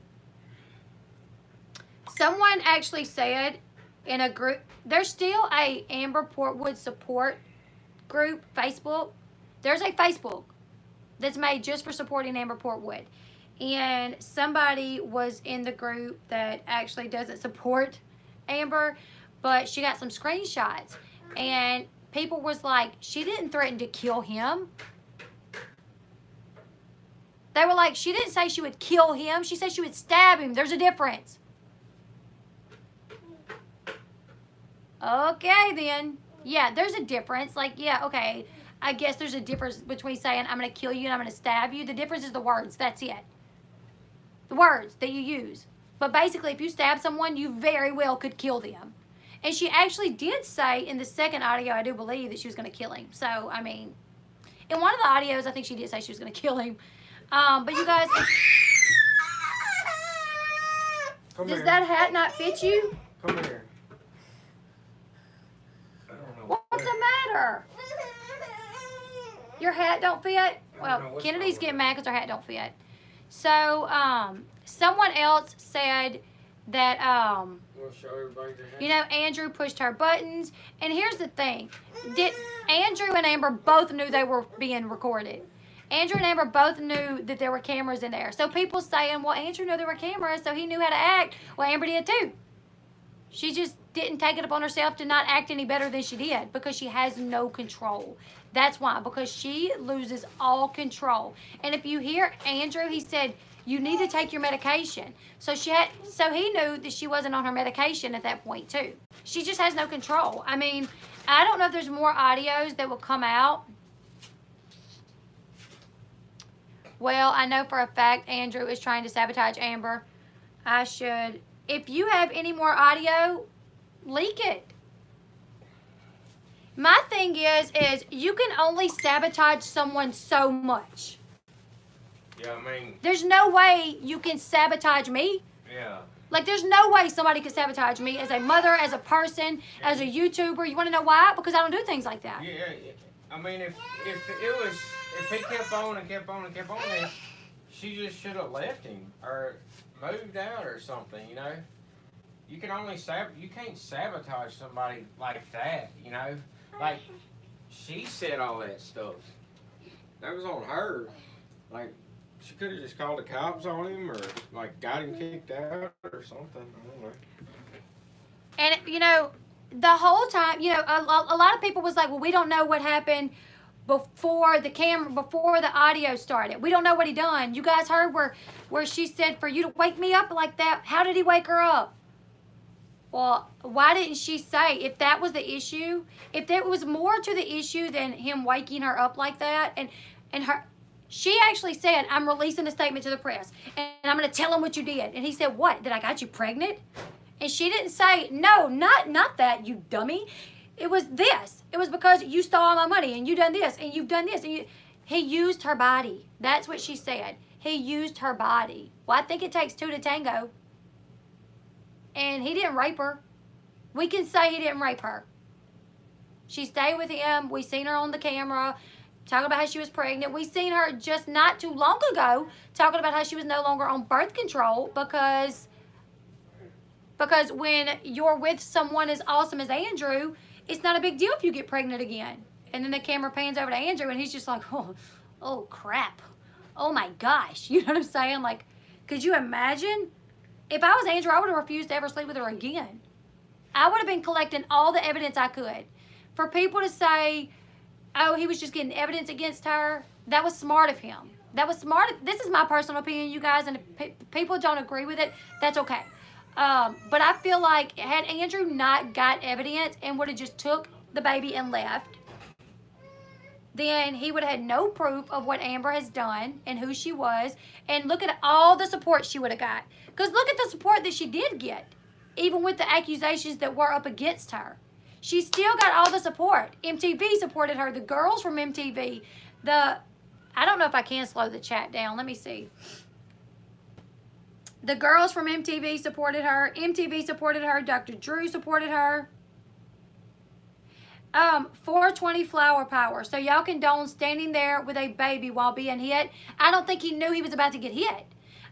someone actually said in a group, there's still a Amber Portwood support group, Facebook. There's a Facebook that's made just for supporting Amber Portwood. And somebody was in the group that actually doesn't support Amber, but she got some screenshots. And people was like, she didn't threaten to kill him. They were like, she didn't say she would kill him. She said she would stab him. There's a difference. Okay, then. Yeah, there's a difference. Like, yeah, okay. I guess there's a difference between saying, I'm going to kill you and I'm going to stab you. The difference is the words. That's it. The words that you use. But basically, if you stab someone, you very well could kill them. And she actually did say in the second audio, I do believe, that she was going to kill him. So, I mean, in one of the audios, I think she did say she was going to kill him. But you guys, does that hat not fit you? Come here. I don't know. What's the matter? Your hat don't fit? Well, Kennedy's getting mad because her hat don't fit. So, someone else said that, We'll show everybody the hat. you know, Andrew pushed her buttons. And here's the thing. Andrew and Amber both knew they were being recorded. Andrew and Amber both knew that there were cameras in there. So people saying, well, Andrew knew there were cameras, so he knew how to act. Well, Amber did too. She just didn't take it upon herself to not act any better than she did because she has no control. That's why, because she loses all control. And if you hear Andrew, he said, you need to take your medication. So he knew that she wasn't on her medication at that point too. She just has no control. I mean, I don't know if there's more audios that will come out. Well, I know for a fact Andrew is trying to sabotage Amber. If you have any more audio, leak it. My thing is you can only sabotage someone so much. Yeah, I mean. There's no way you can sabotage me. Yeah. Like, there's no way somebody could sabotage me as a mother, as a person, as a YouTuber. You want to know why? Because I don't do things like that. Yeah. I mean, if he kept on and kept on and kept on, then she just should have left him or moved out or something. You know, you can only you can't sabotage somebody like that. You know, like she said all that stuff. that was on her. Like, she could have just called the cops on him or, like, got him kicked out or something. I don't know. And, you know, the whole time, you know, a lot of people was like, well, we don't know what happened before the audio started. We don't know what he done. You guys heard where she said for you to wake me up like that. How did he wake her up? Well, why didn't she say if that was the issue, if there was more to the issue than him waking her up like that, and she actually said, I'm releasing a statement to the press, and I'm going to tell him what you did. And he said, what? That I got you pregnant? And she didn't say, no, not that, you dummy. It was this. It was because you stole all my money, and you done this, and you've done this. And he used her body. That's what she said. He used her body. Well, I think it takes two to tango. And he didn't rape her. We can say he didn't rape her. She stayed with him. We seen her on the camera talking about how she was pregnant. We seen her just not too long ago talking about how she was no longer on birth control because when you're with someone as awesome as Andrew, it's not a big deal if you get pregnant again. And then the camera pans over to Andrew and he's just like, oh crap. Oh my gosh. You know what I'm saying? Like, could you imagine? If I was Andrew, I would have refused to ever sleep with her again. I would have been collecting all the evidence I could. For people to say, oh, he was just getting evidence against her, that was smart of him. That was smart. This is my personal opinion, you guys, and if people don't agree with it, that's okay. But I feel like had Andrew not got evidence and would have just took the baby and left, then he would have had no proof of what Amber has done and who she was. And look at all the support she would have got. Because look at the support that she did get, even with the accusations that were up against her. She still got all the support. MTV supported her. The girls from MTV. I don't know if I can slow the chat down. Let me see. The girls from MTV supported her. MTV supported her. Dr. Drew supported her. 420 flower power. So y'all condone standing there with a baby while being hit. I don't think he knew he was about to get hit.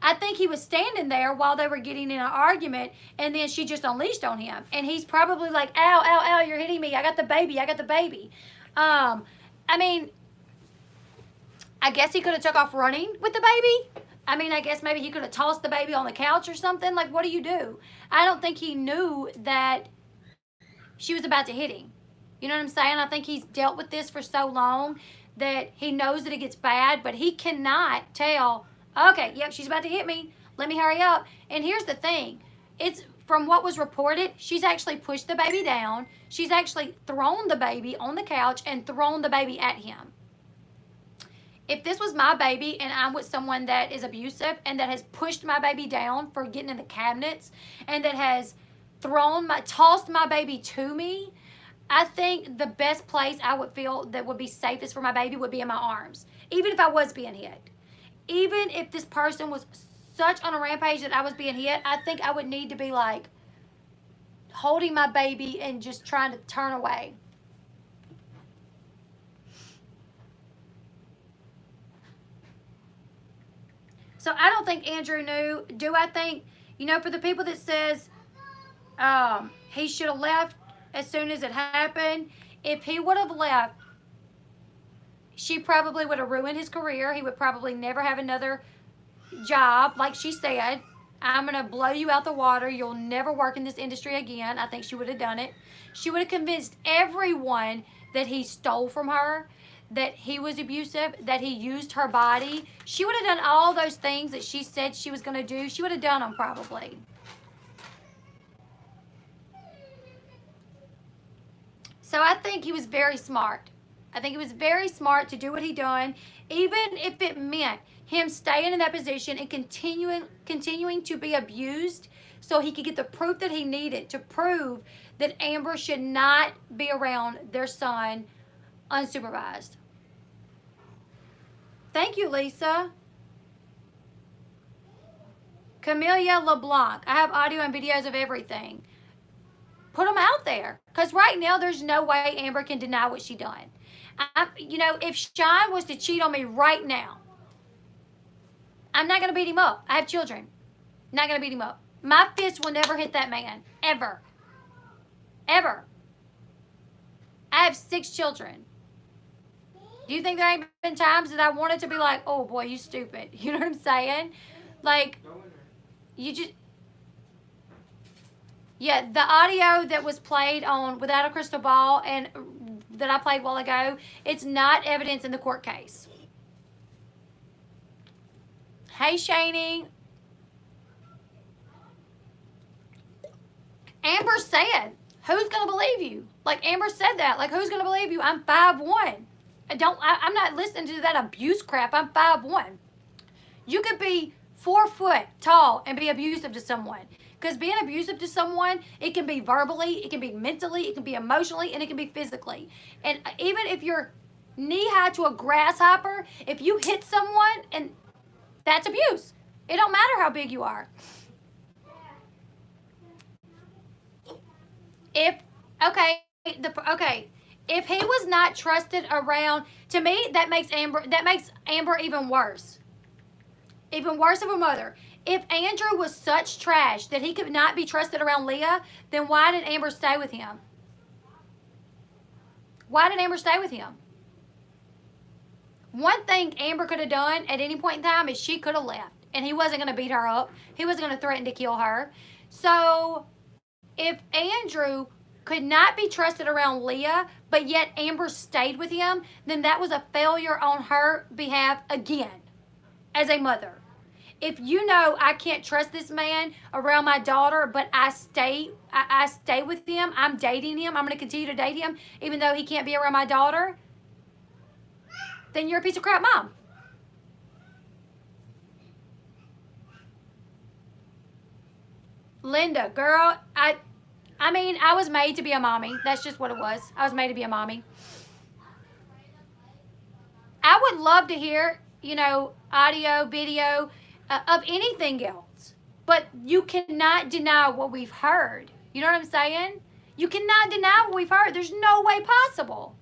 I think he was standing there while they were getting in an argument, and then she just unleashed on him. And he's probably like, ow, ow, ow, you're hitting me. I got the baby. I got the baby. I mean, I guess he could have took off running with the baby. I mean, I guess maybe he could have tossed the baby on the couch or something. Like, what do you do? I don't think he knew that she was about to hit him. You know what I'm saying? I think he's dealt with this for so long that he knows that it gets bad, but he cannot tell, okay, yep, she's about to hit me. Let me hurry up. And here's the thing. It's from what was reported, she's actually pushed the baby down. She's actually thrown the baby on the couch and thrown the baby at him. If this was my baby and I'm with someone that is abusive and that has pushed my baby down for getting in the cabinets and that has tossed my baby to me, I think the best place I would feel that would be safest for my baby would be in my arms, even if I was being hit. Even if this person was such on a rampage that I was being hit, I think I would need to be like holding my baby and just trying to turn away. So I don't think Andrew knew. Do I think, you know, for the people that says he should have left as soon as it happened, if he would have left, she probably would have ruined his career. He would probably never have another job. Like she said, I'm going to blow you out the water. You'll never work in this industry again. I think she would have done it. She would have convinced everyone that he stole from her, that he was abusive, that he used her body. She would have done all those things that she said she was going to do. She would have done them probably. So I think he was very smart. I think it was very smart to do what he done, even if it meant him staying in that position and continuing to be abused so he could get the proof that he needed to prove that Amber should not be around their son unsupervised. Thank you, Lisa. Camellia LeBlanc. I have audio and videos of everything. Put them out there. Because right now, there's no way Amber can deny what she done. You know, if Sean was to cheat on me right now, I'm not going to beat him up. I have children. Not going to beat him up. My fist will never hit that man. Ever. Ever. I have 6 children. Do you think there ain't been times that I wanted to be like, oh boy, you stupid? You know what I'm saying? Like, you just, yeah, the audio that was played on Without a Crystal Ball and that I played a while ago, it's not evidence in the court case. Hey, Shani. Amber said, who's going to believe you? Like, Amber said that. Like, who's going to believe you? I'm 5'1". I'm not listening to that abuse crap. I'm 5'1". You could be 4 foot tall and be abusive to someone. Because being abusive to someone, it can be verbally, it can be mentally, it can be emotionally, and it can be physically. And even if you're knee high to a grasshopper, if you hit someone, and that's abuse. It don't matter how big you are. If he was not trusted around, to me that makes Amber even worse. Even worse of a mother. If Andrew was such trash that he could not be trusted around Leah, then why did Amber stay with him? Why did Amber stay with him? One thing Amber could have done at any point in time is she could have left. And he wasn't going to beat her up. He wasn't going to threaten to kill her. So if Andrew could not be trusted around Leah, but yet Amber stayed with him, then that was a failure on her behalf again as a mother. If you know I can't trust this man around my daughter, but I stay with him, I'm dating him, I'm going to continue to date him, even though he can't be around my daughter, then you're a piece of crap mom. Linda, girl, I mean, I was made to be a mommy. That's just what it was. I was made to be a mommy. I would love to hear, audio, video of anything else. But you cannot deny what we've heard. You know what I'm saying? You cannot deny what we've heard. There's no way possible.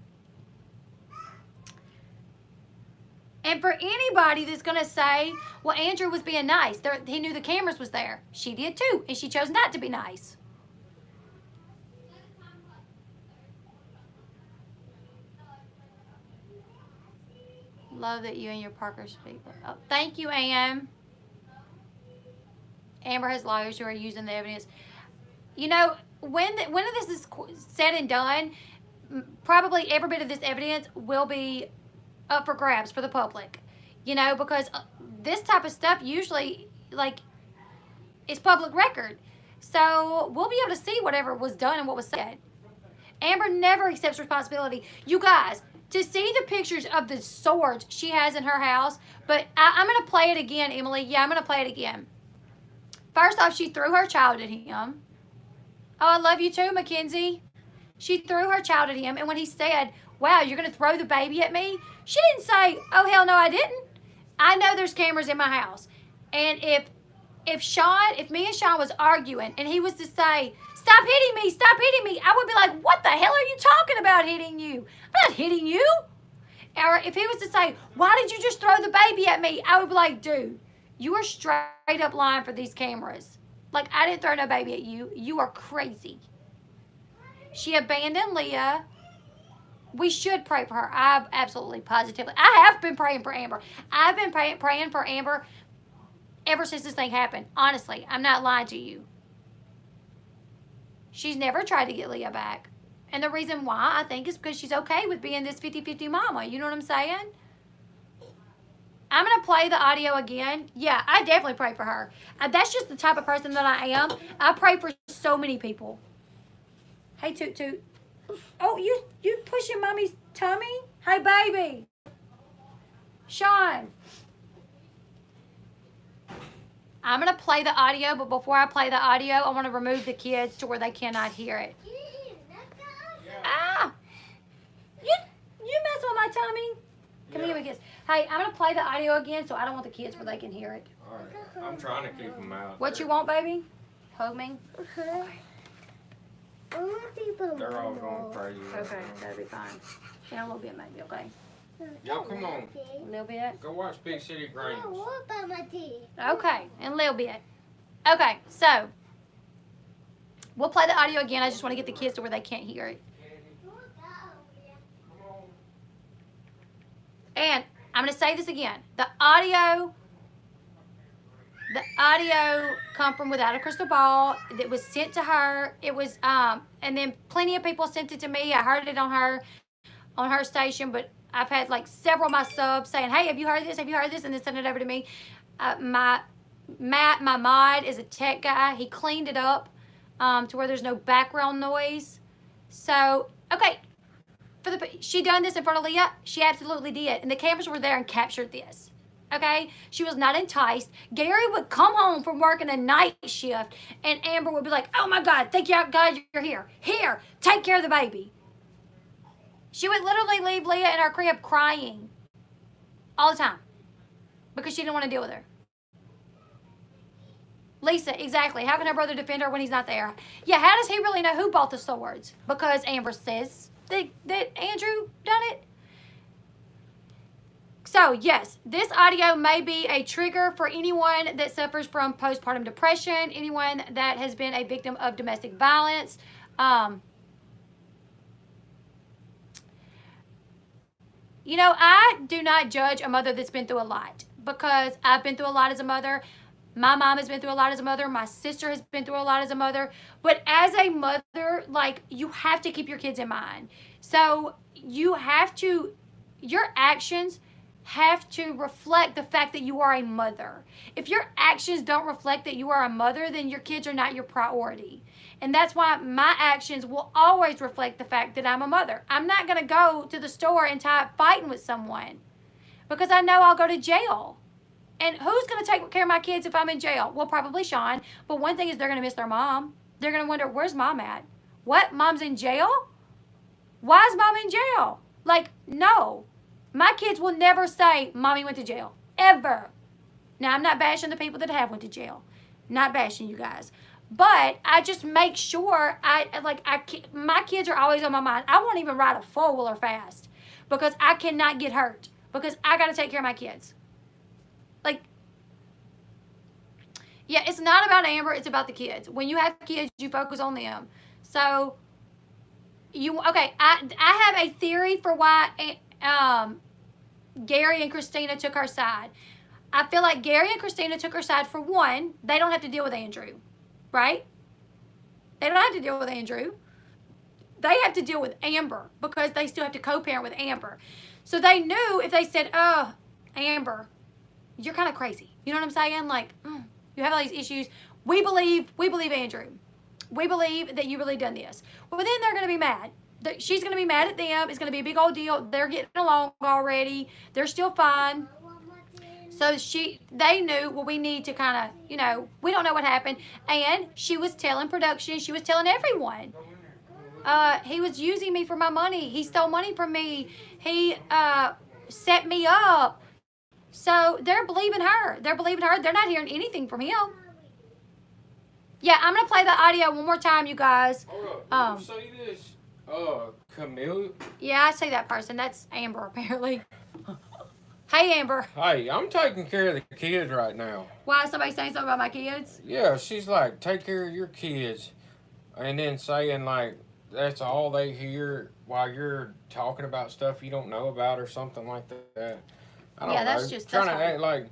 And for anybody that's going to say, well, Andrew was being nice. He knew the cameras was there. She did too. And she chose not to be nice. Love that you and your Parker speak. Oh, thank you, Am. Amber has lawyers who are using the evidence. When this is said and done, probably every bit of this evidence will be up for grabs for the public. Because this type of stuff usually, is public record. So we'll be able to see whatever was done and what was said. Amber never accepts responsibility. You guys, to see the pictures of the swords she has in her house, but I'm going to play it again, Emily. Yeah, I'm going to play it again. First off, she threw her child at him. Oh, I love you too, Mackenzie. She threw her child at him, and when he said, wow, you're going to throw the baby at me? She didn't say, oh, hell no, I didn't. I know there's cameras in my house. And if me and Sean was arguing, and he was to say, stop hitting me, I would be like, what the hell are you talking about hitting you? I'm not hitting you. Or if he was to say, why did you just throw the baby at me? I would be like, dude, you are straight up lying for these cameras. Like, I didn't throw no baby at you. You are crazy. She abandoned Leah. We should pray for her. I absolutely, positively. I have been praying for Amber. I've been praying for Amber ever since this thing happened. Honestly, I'm not lying to you. She's never tried to get Leah back. And the reason why, I think, is because she's okay with being this 50-50 mama. You know what I'm saying? I'm going to play the audio again. Yeah, I definitely pray for her. That's just the type of person that I am. I pray for so many people. Hey, Toot Toot. Oh, you pushing mommy's tummy? Hey, baby. Sean. I'm going to play the audio, but before I play the audio, I want to remove the kids to where they cannot hear it. Ah! You mess with my tummy. Come here, kids. Hey, I'm going to play the audio again, so I don't want the kids where they can hear it. All right. I'm trying to keep them out. What you want, baby? Hug me. Okay. They're all going crazy. Okay, that'll be fine. Yeah, a little bit maybe, okay? Y'all come on. A little bit? Go watch Big City Greens. What about my tea? Okay, and a little bit. Okay, so we'll play the audio again. I just want to get the kids to where they can't hear it. And I'm going to say this again. The audio come from Without a Crystal Ball. It was sent to her. It was, and then plenty of people sent it to me. I heard it on her station, but I've had like several of my subs saying, hey, have you heard this? Have you heard this? And then send it over to me. My mod, is a tech guy. He cleaned it up to where there's no background noise. So, okay. She done this in front of Leah? She absolutely did. And the cameras were there and captured this. Okay? She was not enticed. Gary would come home from working a night shift and Amber would be like, oh my God, thank you, God, you're here. Here, take care of the baby. She would literally leave Leah in our crib crying all the time because she didn't want to deal with her. Lisa, exactly. How can her brother defend her when he's not there? Yeah, how does he really know who bought the swords? Because Amber says that Andrew done it. So, yes, this audio may be a trigger for anyone that suffers from postpartum depression, anyone that has been a victim of domestic violence. You know, I do not judge a mother that's been through a lot because I've been through a lot as a mother. My mom has been through a lot as a mother. My sister has been through a lot as a mother. But as a mother, like, you have to keep your kids in mind. So you have to, your actions have to reflect the fact that you are a mother. If your actions don't reflect that you are a mother, then your kids are not your priority. And that's why my actions will always reflect the fact that I'm a mother. I'm not going to go to the store and tie up fighting with someone because I know I'll go to jail. And who's going to take care of my kids if I'm in jail? Well, probably Sean. But one thing is they're going to miss their mom. They're going to wonder, where's mom at? What? Mom's in jail? Why is mom in jail? Like, no. My kids will never say, Mommy went to jail. Ever. Now, I'm not bashing the people that have went to jail. Not bashing you guys. But I just make sure, my kids are always on my mind. I won't even ride a four-wheeler fast because I cannot get hurt because I got to take care of my kids. Like, yeah, it's not about Amber. It's about the kids. When you have kids, you focus on them. So, I have a theory for why Gary and Christina took her side. I feel like Gary and Christina took her side for one. They don't have to deal with Andrew, right? They don't have to deal with Andrew. They have to deal with Amber because they still have to co-parent with Amber. So they knew if they said, oh, Amber, you're kind of crazy. You know what I'm saying? Like, you have all these issues. We believe Andrew. We believe that you really done this. Well, then they're going to be mad. She's going to be mad at them. It's going to be a big old deal. They're getting along already. They're still fine. So they knew, well, we need to kind of, we don't know what happened. And she was telling production. She was telling everyone. He was using me for my money. He stole money from me. He set me up. So they're believing her. They're not hearing anything from him. Yeah, I'm going to play the audio one more time, you guys. Hold up. Did you say this? Camille? Yeah, I say that person. That's Amber, apparently. Hey, Amber. Hey, I'm taking care of the kids right now. Why is somebody saying something about my kids? Yeah, she's like, take care of your kids. And then saying, like, that's all they hear while you're talking about stuff you don't know about or something like that. I don't know. That's just trying to act like,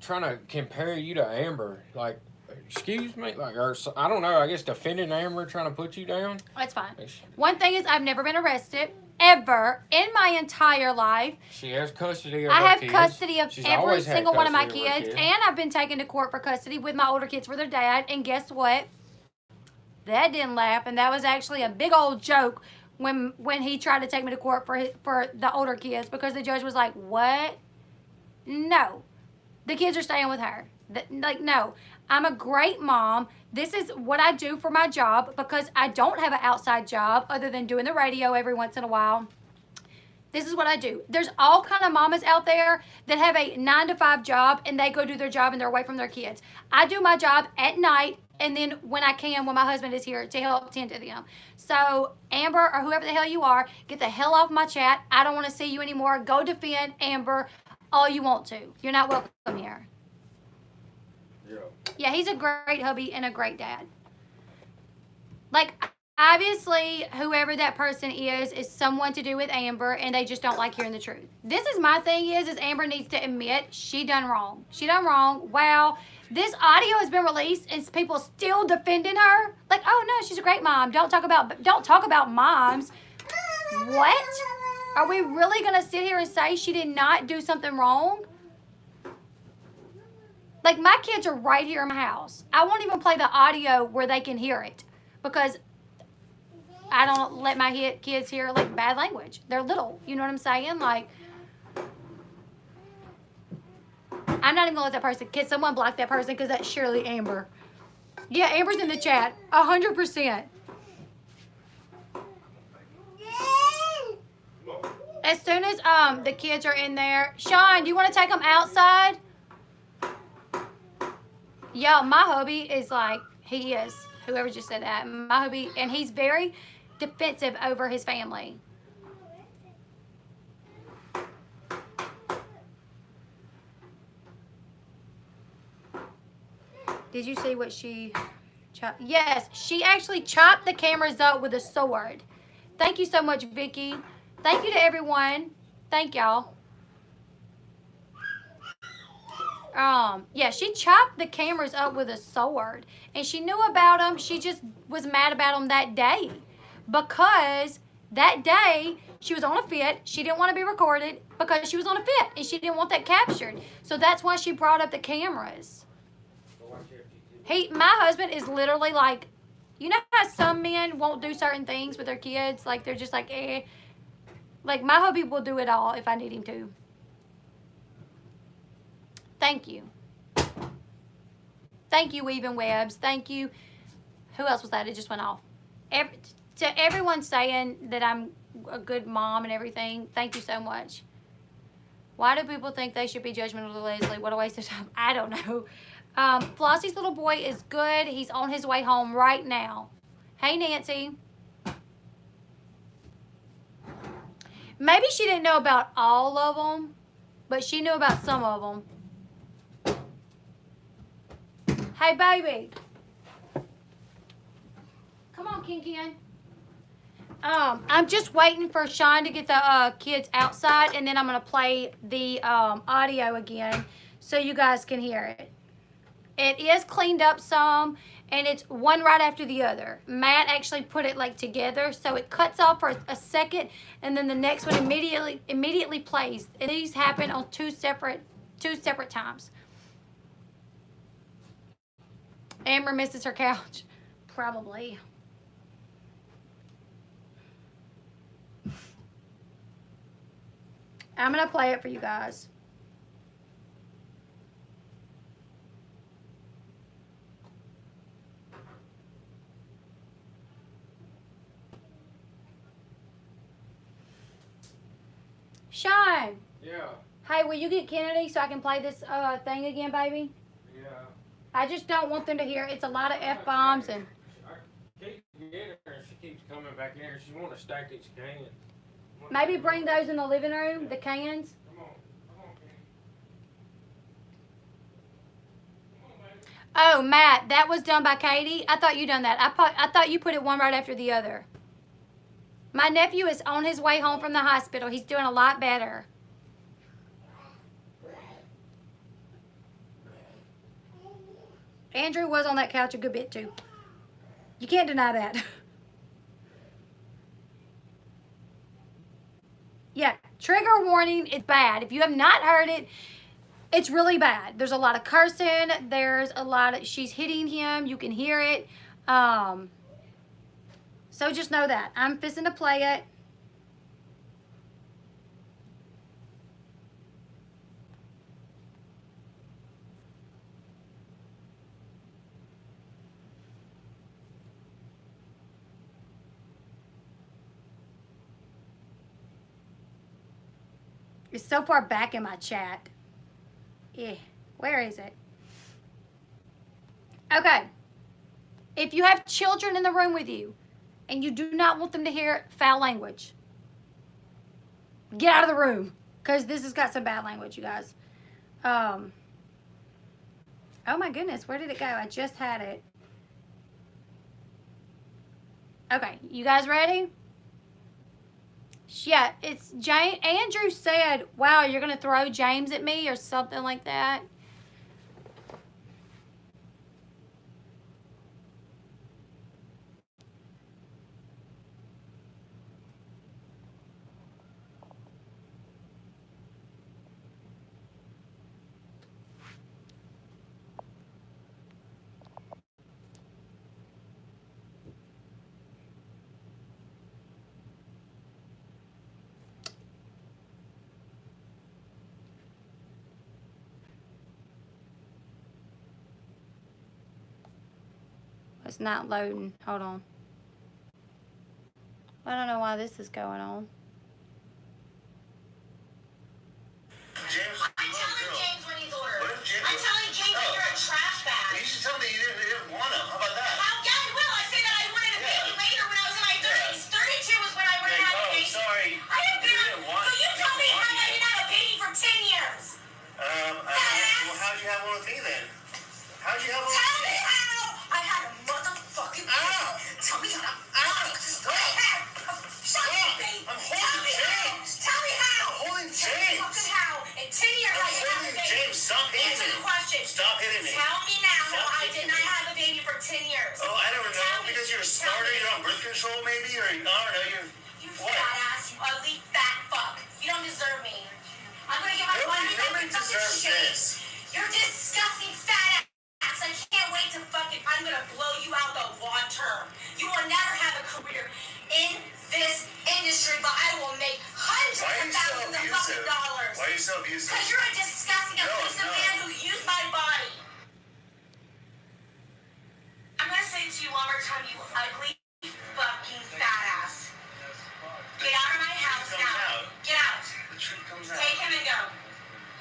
trying to compare you to Amber. Like, excuse me? Like, or I don't know, I guess defending Amber, trying to put you down. That's fine. One thing is I've never been arrested. Ever in my entire life. She has custody of I have kids. custody of She's every single one of my kids. And I've been taken to court for custody with my older kids for their dad. And guess what? That didn't laugh. And that was actually a big old joke when he tried to take me to court for the older kids. Because the judge was like, what? No. The kids are staying with her. No. I'm a great mom. This is what I do for my job because I don't have an outside job other than doing the radio every once in a while. This is what I do. There's all kind of mamas out there that have a 9-to-5 job and they go do their job and they're away from their kids. I do my job at night and then when I can, when my husband is here to help tend to them. So Amber or whoever the hell you are, get the hell off my chat. I don't want to see you anymore. Go defend Amber all you want to. You're not welcome here. Yeah, he's a great hubby and a great dad. Like, Obviously, whoever that person is someone to do with Amber, and they just don't like hearing the truth. This is my thing is Amber needs to admit she done wrong. She done wrong. Wow. This audio has been released and people still defending her. Like, oh no, she's a great mom. Don't talk about moms. What? Are we really gonna sit here and say she did not do something wrong? Like, my kids are right here in my house. I won't even play the audio where they can hear it because I don't let my kids hear like bad language. They're little. You know what I'm saying? Like, I'm not even gonna let that person. Can someone block that person? Because that's surely Amber. Yeah, Amber's in the chat. 100%. As soon as the kids are in there, Sean, do you want to take them outside? Yeah, my hubby is like, he is. Whoever just said that, my hubby, and he's very defensive over his family. Did you see what she chopped? Yes, she actually chopped the cameras up with a sword. Thank you so much, Vicky. Thank you to everyone. Thank y'all. Yeah, she chopped the cameras up with a sword. And she knew about them. She just was mad about them that day. Because that day, she was on a fit. She didn't want to be recorded because she was on a fit. And she didn't want that captured. So that's why she brought up the cameras. My husband is literally like, you know how some men won't do certain things with their kids? Like, they're just like, eh. Like, my hubby will do it all if I need him to. Thank you. Thank you, Weaving Webs. Thank you. Who else was that? It just went off. To everyone saying that I'm a good mom and everything, thank you so much. Why do people think they should be judgmental to Leslie? What a waste of time. I don't know. Flossie's little boy is good. He's on his way home right now. Hey, Nancy. Maybe she didn't know about all of them, but she knew about some of them. Hey, baby. Come on, Ken. I'm just waiting for Sean to get the kids outside, and then I'm going to play the audio again so you guys can hear it. It is cleaned up some, and it's one right after the other. Matt actually put it like together, so it cuts off for a second, and then the next one immediately plays. And these happen on two separate times. Amber misses her couch. Probably. I'm going to play it for you guys. Sean. Yeah. Hey, will you get Kennedy so I can play this thing again, baby? Yeah. I just don't want them to hear. It's a lot of F-bombs and... I keep getting her and she keeps coming back in and she wants to stack these cans. Maybe bring those in the living room, the cans. Come on, Kenny. Come on, baby. Oh, Matt, that was done by Katie. I thought you done that. I thought you put it one right after the other. My nephew is on his way home from the hospital. He's doing a lot better. Andrew was on that couch a good bit too. You can't deny that. Yeah, trigger warning, it's bad. If you have not heard it, it's really bad. There's a lot of cursing. There's a lot of, she's hitting him. You can hear it. So just know that. I'm fixing to play it. It's so far back in my chat. Yeah, where is it? Okay. If you have children in the room with you and you do not want them to hear foul language, get out of the room because this has got some bad language, you guys. Oh my goodness, where did it go? I just had it. Okay, you guys ready? Yeah, it's James. Andrew said, wow, you're going to throw James at me or something like that. It's not loading. Hold on. I don't know why this is going on. James, I'm telling James when he's ordered. What if James? I'm telling James that you're a trash bag. You should tell me you didn't want him. How about that? Yeah, I will. I say that I wanted a baby later when I was in my 30s. 32 was when I wanted to have a Oh, baby. sorry. I didn't You didn't want. So you tell me how I didn't have a baby for 10 years. Well, how'd you have one with me then? How'd you have one? Tell me how I had a motherfucking baby. Tell me how. Shut up, babe. I'm holding James. Tell me how. I'm holding Tell me James. fucking how. In 10 years I I'm didn't have a holding baby. James. Stop hitting Answer me. the question. Stop hitting me. Tell me now how Stop I hitting did not me. have a baby for 10 years. Oh, I don't Tell know. me. Because you're a Tell starter. me. You're on birth control, maybe, or I don't know. You What? fat ass, you ugly fat fuck. You don't deserve me. I'm gonna get my Nobody deserves this. You're disgusting fat ass. I can't wait to fucking. I'm gonna blow you out the water. You will never have a career in this industry, but I will make hundreds Why are of you so thousands of fucking abusive? dollars. Why are you so abusive? Because you're a disgusting, No, I'm abusive not. man who used my body. I'm gonna say it to you one more time, you ugly fucking fat ass. Get out of my house Comes now. out. Get out. The truth comes out. Take him and go.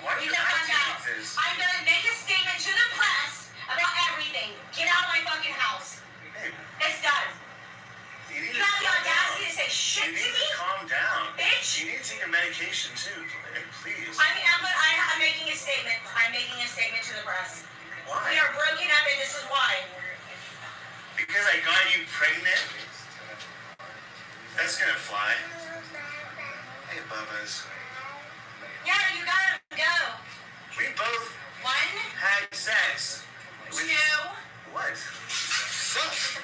Why are you Get the fuck acting out. like this? I'm gonna make a statement to the press about everything. Get out of my fucking house. Hey, It's done. you need You to have the calm audacity down. to say shit You to need me? to calm down. Bitch. You need to take your medication too, please. I'm making a statement. I'm making a statement to the press. Why? We are broken up and this is why. Because I got you pregnant? That's gonna fly. Hey, Bubba's. Yeah, you gotta go. We both One, had sex. two, What? get the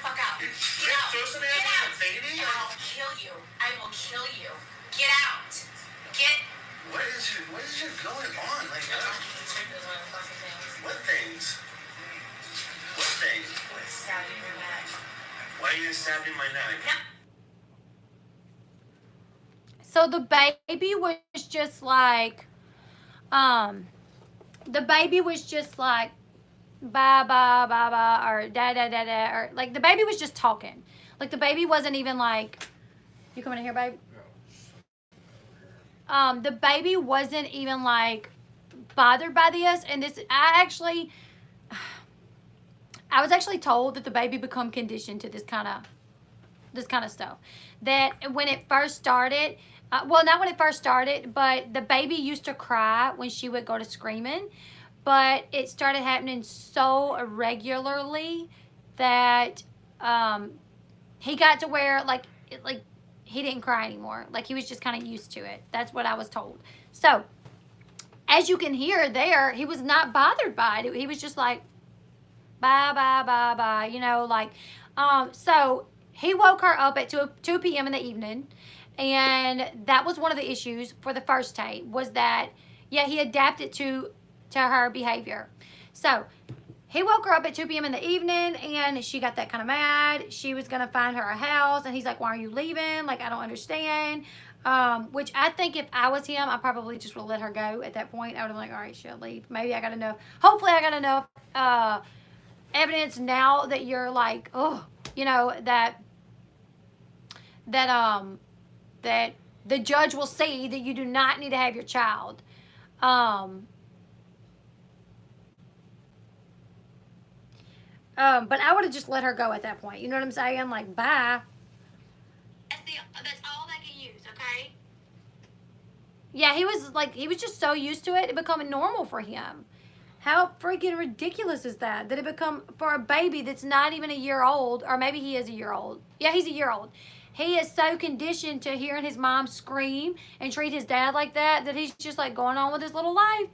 fuck out. You're Get out. supposed to be Get having out. a baby? And I'll kill you. I will kill you. Get out. Get. What is going on? Like, what things? What things? Stab you in the neck. Why are you gonna stab me in my neck? So the baby was just like, the baby was just like, ba ba ba ba, or da da da da, or like the baby was just talking. Like the baby wasn't even like, you coming in here, babe? The baby wasn't even like bothered by this, and this I was actually told that the baby become conditioned to this kind of stuff. That when it first started, well, not when it first started, but the baby used to cry when she would go to screaming, but it started happening so regularly that he got to where like he didn't cry anymore. Like he was just kind of used to it. That's what I was told. So as you can hear there, he was not bothered by it. He was just like, bye, bye, bye, bye, you know, like, so he woke her up at 2 p.m. in the evening, and that was one of the issues for the first tape, was that, yeah, he adapted to her behavior. So he woke her up at 2 p.m. in the evening, and she got that kind of mad. She was going to find her a house, and he's like, why are you leaving? Like, I don't understand. Which I think if I was him, I probably just would have let her go at that point. I would have been like, all right, she'll leave. Maybe I got enough. Hopefully I got enough evidence now that you're like, oh, you know, that the judge will see that you do not need to have your child. But I would have just let her go at that point. You know what I'm saying? Like, bye. That's all they can use, okay? Yeah, he was just so used to it becoming normal for him. How freaking ridiculous is that? That it become for a baby that's not even a year old, or maybe he is a year old. Yeah, he's a year old. He is so conditioned to hearing his mom scream and treat his dad like that he's just like going on with his little life.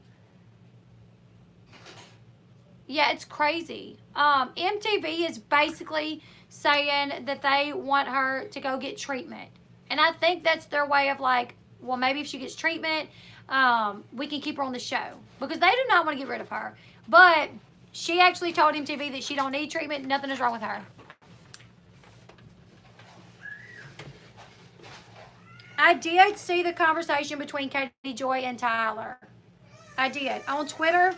Yeah, it's crazy. MTV is basically saying that they want her to go get treatment. And I think that's their way of like, well, maybe if she gets treatment, we can keep her on the show. Because they do not want to get rid of her. But she actually told MTV that she don't need treatment. Nothing is wrong with her. I did see the conversation between Katie Joy and Tyler. I did. On Twitter.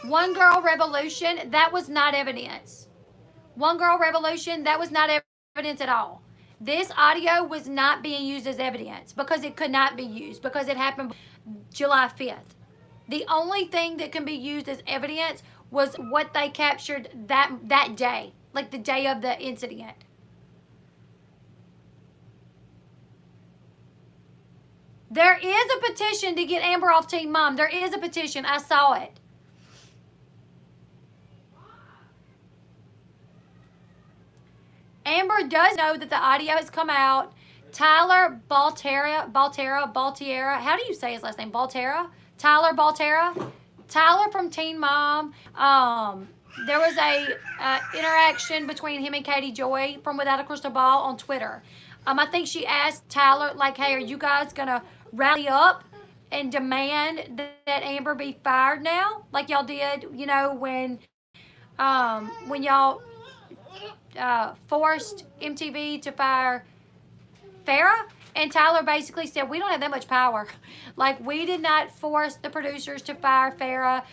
One Girl Revolution, that was not evidence. One Girl Revolution, that was not evidence at all. This audio was not being used as evidence because it could not be used because it happened July 5th. The only thing that can be used as evidence was what they captured that day, like the day of the incident. There is a petition to get Amber off Teen Mom. There is a petition. I saw it. Amber does know that the audio has come out. Tyler Baltera, how do you say his last name? Baltera? Tyler Baltera? Tyler from Teen Mom. There was a interaction between him and Katie Joy from Without a Crystal Ball on Twitter. I think she asked Tyler, like, hey, are you guys going to rally up and demand that Amber be fired now? Like y'all did, you know, when y'all forced MTV to fire Farrah. And Tyler basically said, we don't have that much power. Like, we did not force the producers to fire Farrah.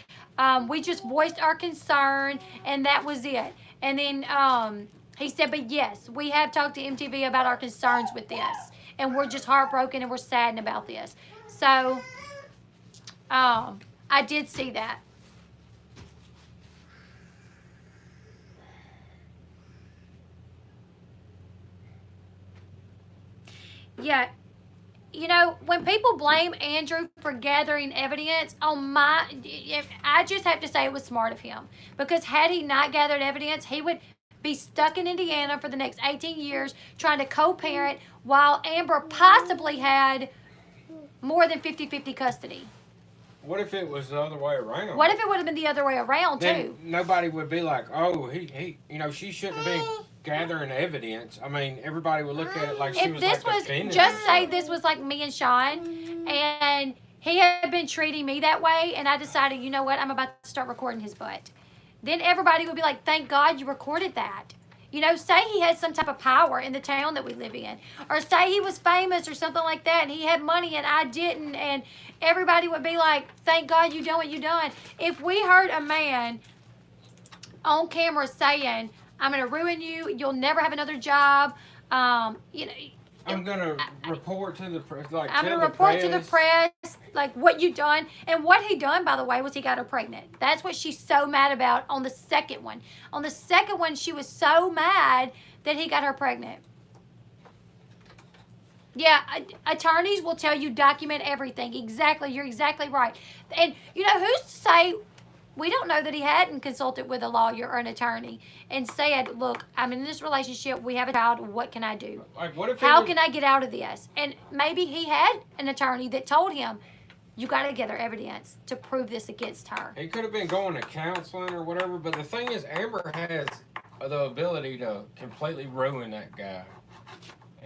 We just voiced our concern, and that was it. And then he said, but yes, we have talked to MTV about our concerns with this. And we're just heartbroken and we're saddened about this. So, I did see that. Yeah, you know, when people blame Andrew for gathering evidence I just have to say it was smart of him. Because had he not gathered evidence, he would be stuck in Indiana for the next 18 years trying to co-parent while Amber possibly had more than 50-50 custody. What if it was the other way around? What if it would have been the other way around, then too? Nobody would be like, oh, he you know, she shouldn't have been gathering evidence. I mean, everybody would look at it like she was like defending just herself. say this was like me and Sean, and he had been treating me that way, and I decided, you know what, I'm about to start recording his butt. Then everybody would be like, thank God you recorded that. You know, say he had some type of power in the town that we live in. Or say he was famous or something like that, and he had money and I didn't, and everybody would be like, thank God you done what you done. If we heard a man on camera saying, I'm going to ruin you, you'll never have another job, you know, I'm gonna report to the press. Like, I'm gonna report to the press, like what you done. And what he done, by the way, was he got her pregnant. That's what she's so mad about on the second one. On the second one, she was so mad that he got her pregnant. Yeah, attorneys will tell you document everything. Exactly, you're exactly right. And you know, who's to say? We don't know that he hadn't consulted with a lawyer or an attorney and said, look, I'm in this relationship. We have a child. What can I do? Like, what if How can I get out of this? And maybe he had an attorney that told him, you got to gather evidence to prove this against her. He could have been going to counseling or whatever. But the thing is, Amber has the ability to completely ruin that guy.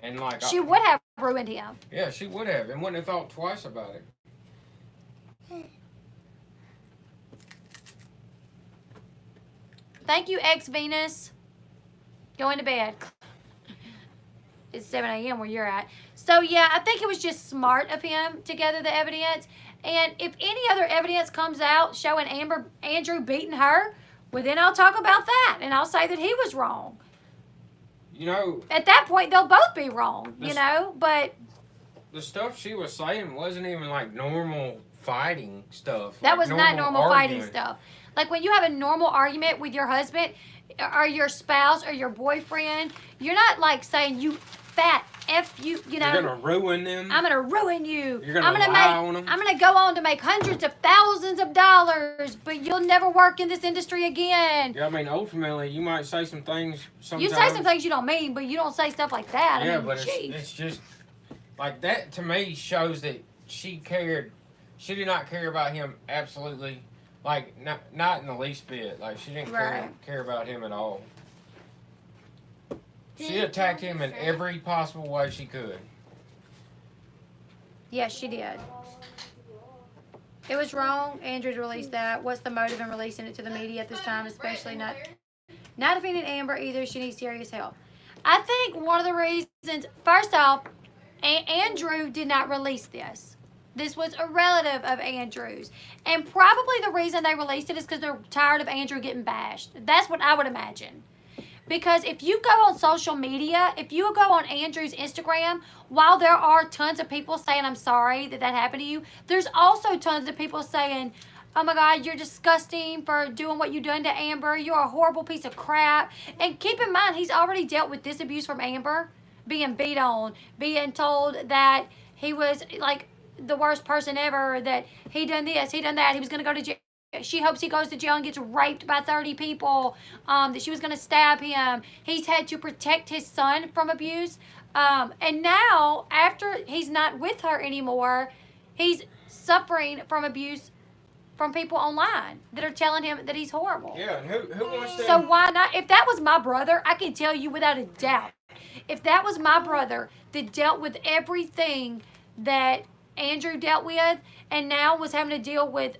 And like she would have ruined him. Yeah, she would have. And wouldn't have thought twice about it. Thank you, ex-Venus. Going to bed. It's 7 a.m. where you're at. So, yeah, I think it was just smart of him to gather the evidence. And if any other evidence comes out showing Andrew beating her, well, then I'll talk about that. And I'll say that he was wrong. You know, at that point, they'll both be wrong, you know, but the stuff she was saying wasn't even like normal fighting stuff. That like was not normal arguing. fighting stuff. Like when you have a normal argument with your husband or your spouse or your boyfriend, you're not like saying fat F you, you know. You're gonna ruin them. I'm gonna ruin you. You're gonna I'm gonna lie on them. I'm gonna go on to make hundreds of thousands of dollars, but you'll never work in this industry again. Yeah, I mean, ultimately, you might say some things sometimes. You say some things you don't mean, but you don't say stuff like that. Yeah, I mean, but geez. it's just like that to me shows that she cared. She did not care about him absolutely, like not in the least bit. Like she didn't care about him at all. She attacked him in every possible way she could. Yes, she did. It was wrong. Andrew released that. What's the motive in releasing it to the media at this time, especially not defending Amber either? She needs serious help. I think one of the reasons, first off, Andrew did not release this. This was a relative of Andrew's. And probably the reason they released it is because they're tired of Andrew getting bashed. That's what I would imagine. Because if you go on social media, if you go on Andrew's Instagram, while there are tons of people saying, I'm sorry that happened to you, there's also tons of people saying, oh my God, you're disgusting for doing what you done to Amber. You're a horrible piece of crap. And keep in mind, he's already dealt with this abuse from Amber, being beat on, being told that he was like the worst person ever, that he done this, he done that, he was going to go to jail. She hopes he goes to jail and gets raped by 30 people, that she was going to stab him. He's had to protect his son from abuse. And now, after he's not with her anymore, he's suffering from abuse from people online that are telling him that he's horrible. Yeah, and who wants to... So why not? If that was my brother, I can tell you without a doubt. If that was my brother that dealt with everything that Andrew dealt with and now was having to deal with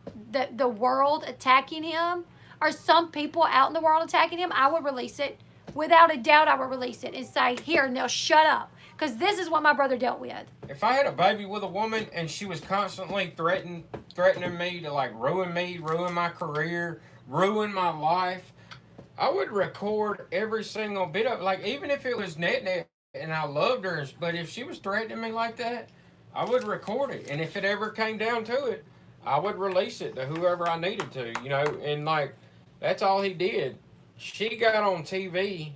the world attacking him, or some people out in the world attacking him, I would release it. Without a doubt, I would release it and say, here, now shut up. Because this is what my brother dealt with. If I had a baby with a woman and she was constantly threatening me to like ruin me, ruin my career, ruin my life, I would record every single bit of it. Like, even if it was net and I loved her, but if she was threatening me like that, I would record it. And if it ever came down to it, I would release it to whoever I needed to, you know. And like, that's all he did. She got on TV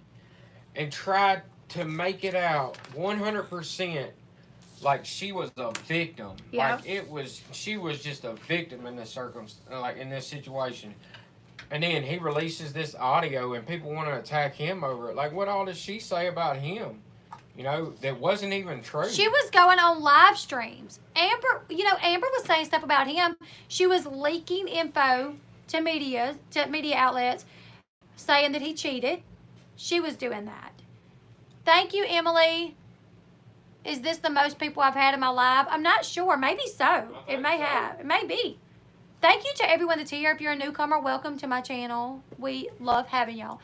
and tried to make it out 100% like she was a victim. Yeah. Like she was just a victim in this in this situation. And then he releases this audio and people want to attack him over it. Like, what all does she say about him? You know, that wasn't even true. She was going on live streams. Amber was saying stuff about him. She was leaking info to media outlets saying that he cheated. She was doing that. Thank you, Emily. Is this the most people I've had in my life? I'm not sure. Maybe so. It may have. It may be. Thank you to everyone that's here. If you're a newcomer, welcome to my channel. We love having y'all.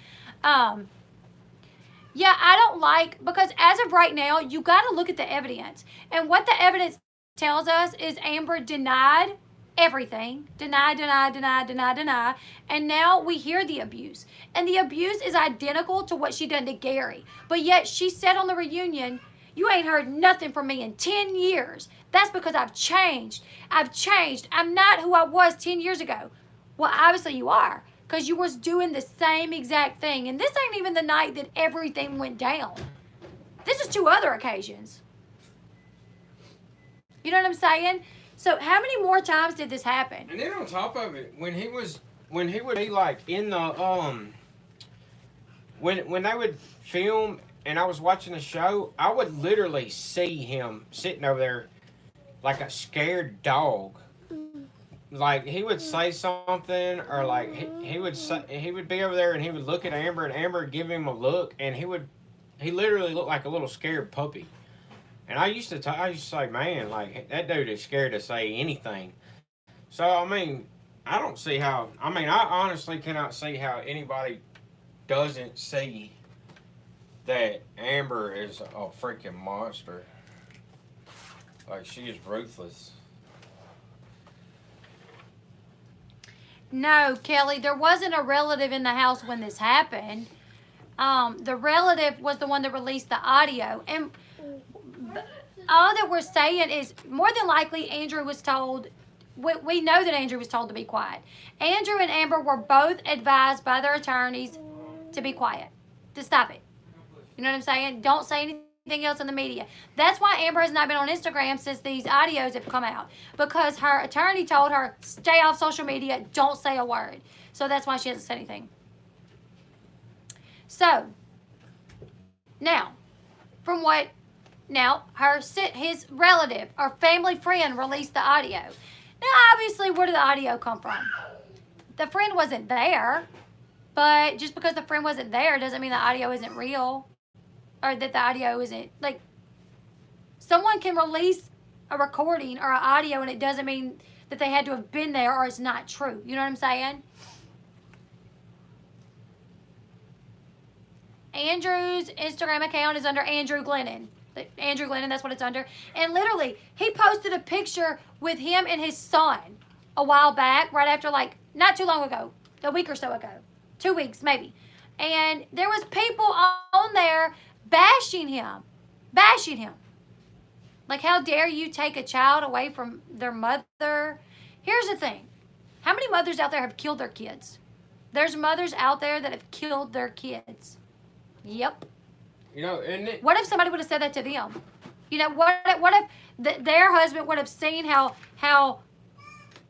Yeah, I don't like, because as of right now, you got to look at the evidence. And what the evidence tells us is Amber denied everything. Deny. And now we hear the abuse. And the abuse is identical to what she done to Gary. But yet she said on the reunion, you ain't heard nothing from me in 10 years. That's because I've changed. I'm not who I was 10 years ago. Well, obviously you are, because you was doing the same exact thing. And this ain't even the night that everything went down. This is 2 other occasions. You know what I'm saying? So how many more times did this happen? And then on top of it, when he would be like in the when they would film and I was watching the show, I would literally see him sitting over there like a scared dog. Like, he would say something, or like he would be over there and he would look at Amber, and Amber would give him a look, and he literally looked like a little scared puppy. And I used to say, man, like, that dude is scared to say anything. So I mean, I honestly cannot see how anybody doesn't see that Amber is a freaking monster. Like, she is ruthless. No, Kelly, there wasn't a relative in the house when this happened. The relative was the one that released the audio. And all that we're saying is, more than likely, Andrew was told, we know that Andrew was told to be quiet. Andrew and Amber were both advised by their attorneys to be quiet, to stop it. You know what I'm saying? Don't say anything anything else in the media. That's why Amber has not been on Instagram since these audios have come out. Because her attorney told her, stay off social media, don't say a word. So that's why she hasn't said anything. So, now, his relative or family friend released the audio. Now, obviously, where did the audio come from? The friend wasn't there, but just because the friend wasn't there doesn't mean the audio isn't real, or that the audio isn't, like, someone can release a recording or an audio and it doesn't mean that they had to have been there or it's not true. You know what I'm saying? Andrew's Instagram account is under Andrew Glennon. Andrew Glennon, that's what it's under. And literally, he posted a picture with him and his son a while back, right after, like, not too long ago, a week or so ago. 2 weeks, maybe. And there was people on there bashing him. Like, how dare you take a child away from their mother? Here's the thing. How many mothers out there have killed their kids? There's mothers out there that have killed their kids. Yep. You know, what if somebody would have said that to them? You know, what if their husband would have seen how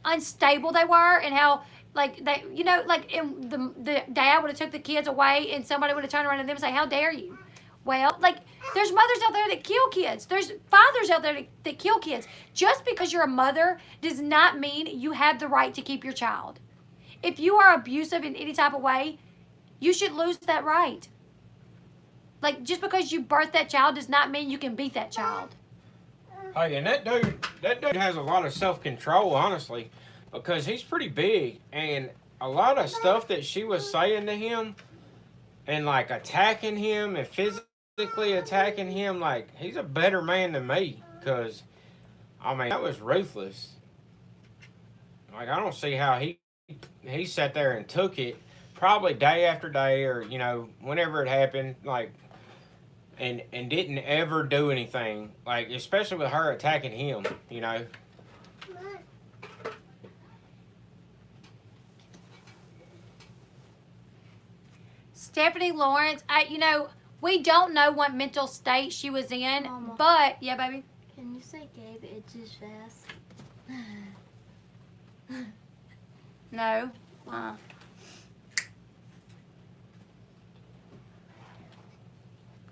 unstable they were and how, like, they, you know, like, the dad would have took the kids away and somebody would have turned around to them and say, how dare you? Well, like, there's mothers out there that kill kids. There's fathers out there that kill kids. Just because you're a mother does not mean you have the right to keep your child. If you are abusive in any type of way, you should lose that right. Like, just because you birthed that child does not mean you can beat that child. Hey, and that dude has a lot of self-control, honestly, because he's pretty big, and a lot of stuff that she was saying to him and, like, attacking him and physically attacking him, like, he's a better man than me, because, I mean, that was ruthless. Like, I don't see how he sat there and took it probably day after day, or, you know, whenever it happened, like, and didn't ever do anything, like, especially with her attacking him, you know. Stephanie Lawrence, you know, we don't know what mental state she was in, Mama. but, yeah, baby? Can you say Gabe itches fast? No.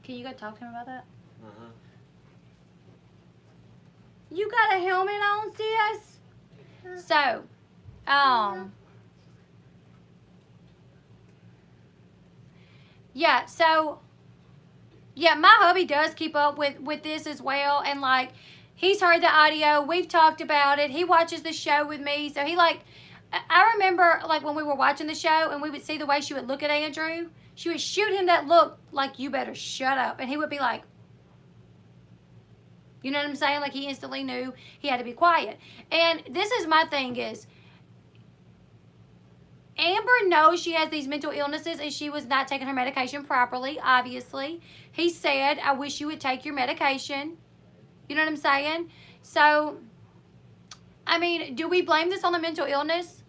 Can you go talk to him about that? Uh-huh. You got a helmet on, sis? So, yeah, so, yeah, my hubby does keep up with this as well, and, like, he's heard the audio, we've talked about it, he watches the show with me, so he, like, I remember, like, when we were watching the show, and we would see the way she would look at Andrew, she would shoot him that look, like, you better shut up, and he would be like, you know what I'm saying? Like, he instantly knew he had to be quiet. And this is my thing is, Amber knows she has these mental illnesses and she was not taking her medication properly, obviously. He said, I wish you would take your medication. You know what I'm saying? So, I mean, do we blame this on the mental illness?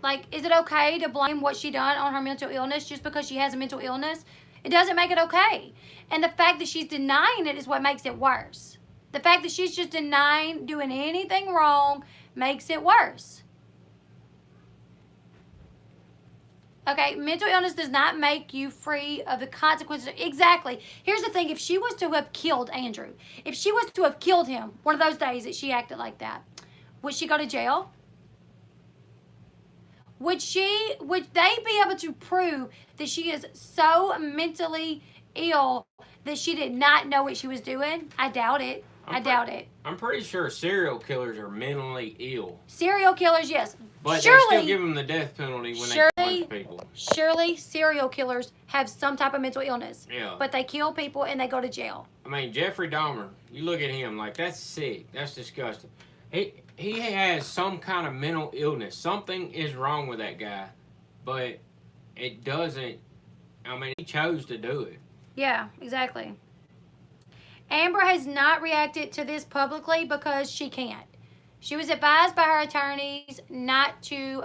Like, is it okay to blame what she done on her mental illness just because she has a mental illness? It doesn't make it okay. And the fact that she's denying it is what makes it worse. The fact that she's just denying doing anything wrong makes it worse. Okay, mental illness does not make you free of the consequences. Exactly. Here's the thing. If she was to have killed Andrew, if she was to have killed him one of those days that she acted like that, would she go to jail? Would they be able to prove that she is so mentally ill that she did not know what she was doing? I doubt it. I doubt it. I'm pretty sure serial killers are mentally ill. Serial killers, yes. But surely, they still give them the death penalty when they kill people. Surely serial killers have some type of mental illness. Yeah. But they kill people and they go to jail. I mean, Jeffrey Dahmer, you look at him, like, that's sick. That's disgusting. He has some kind of mental illness. Something is wrong with that guy. But it doesn't, I mean, he chose to do it. Yeah, exactly. Amber has not reacted to this publicly because she can't. She was advised by her attorneys not to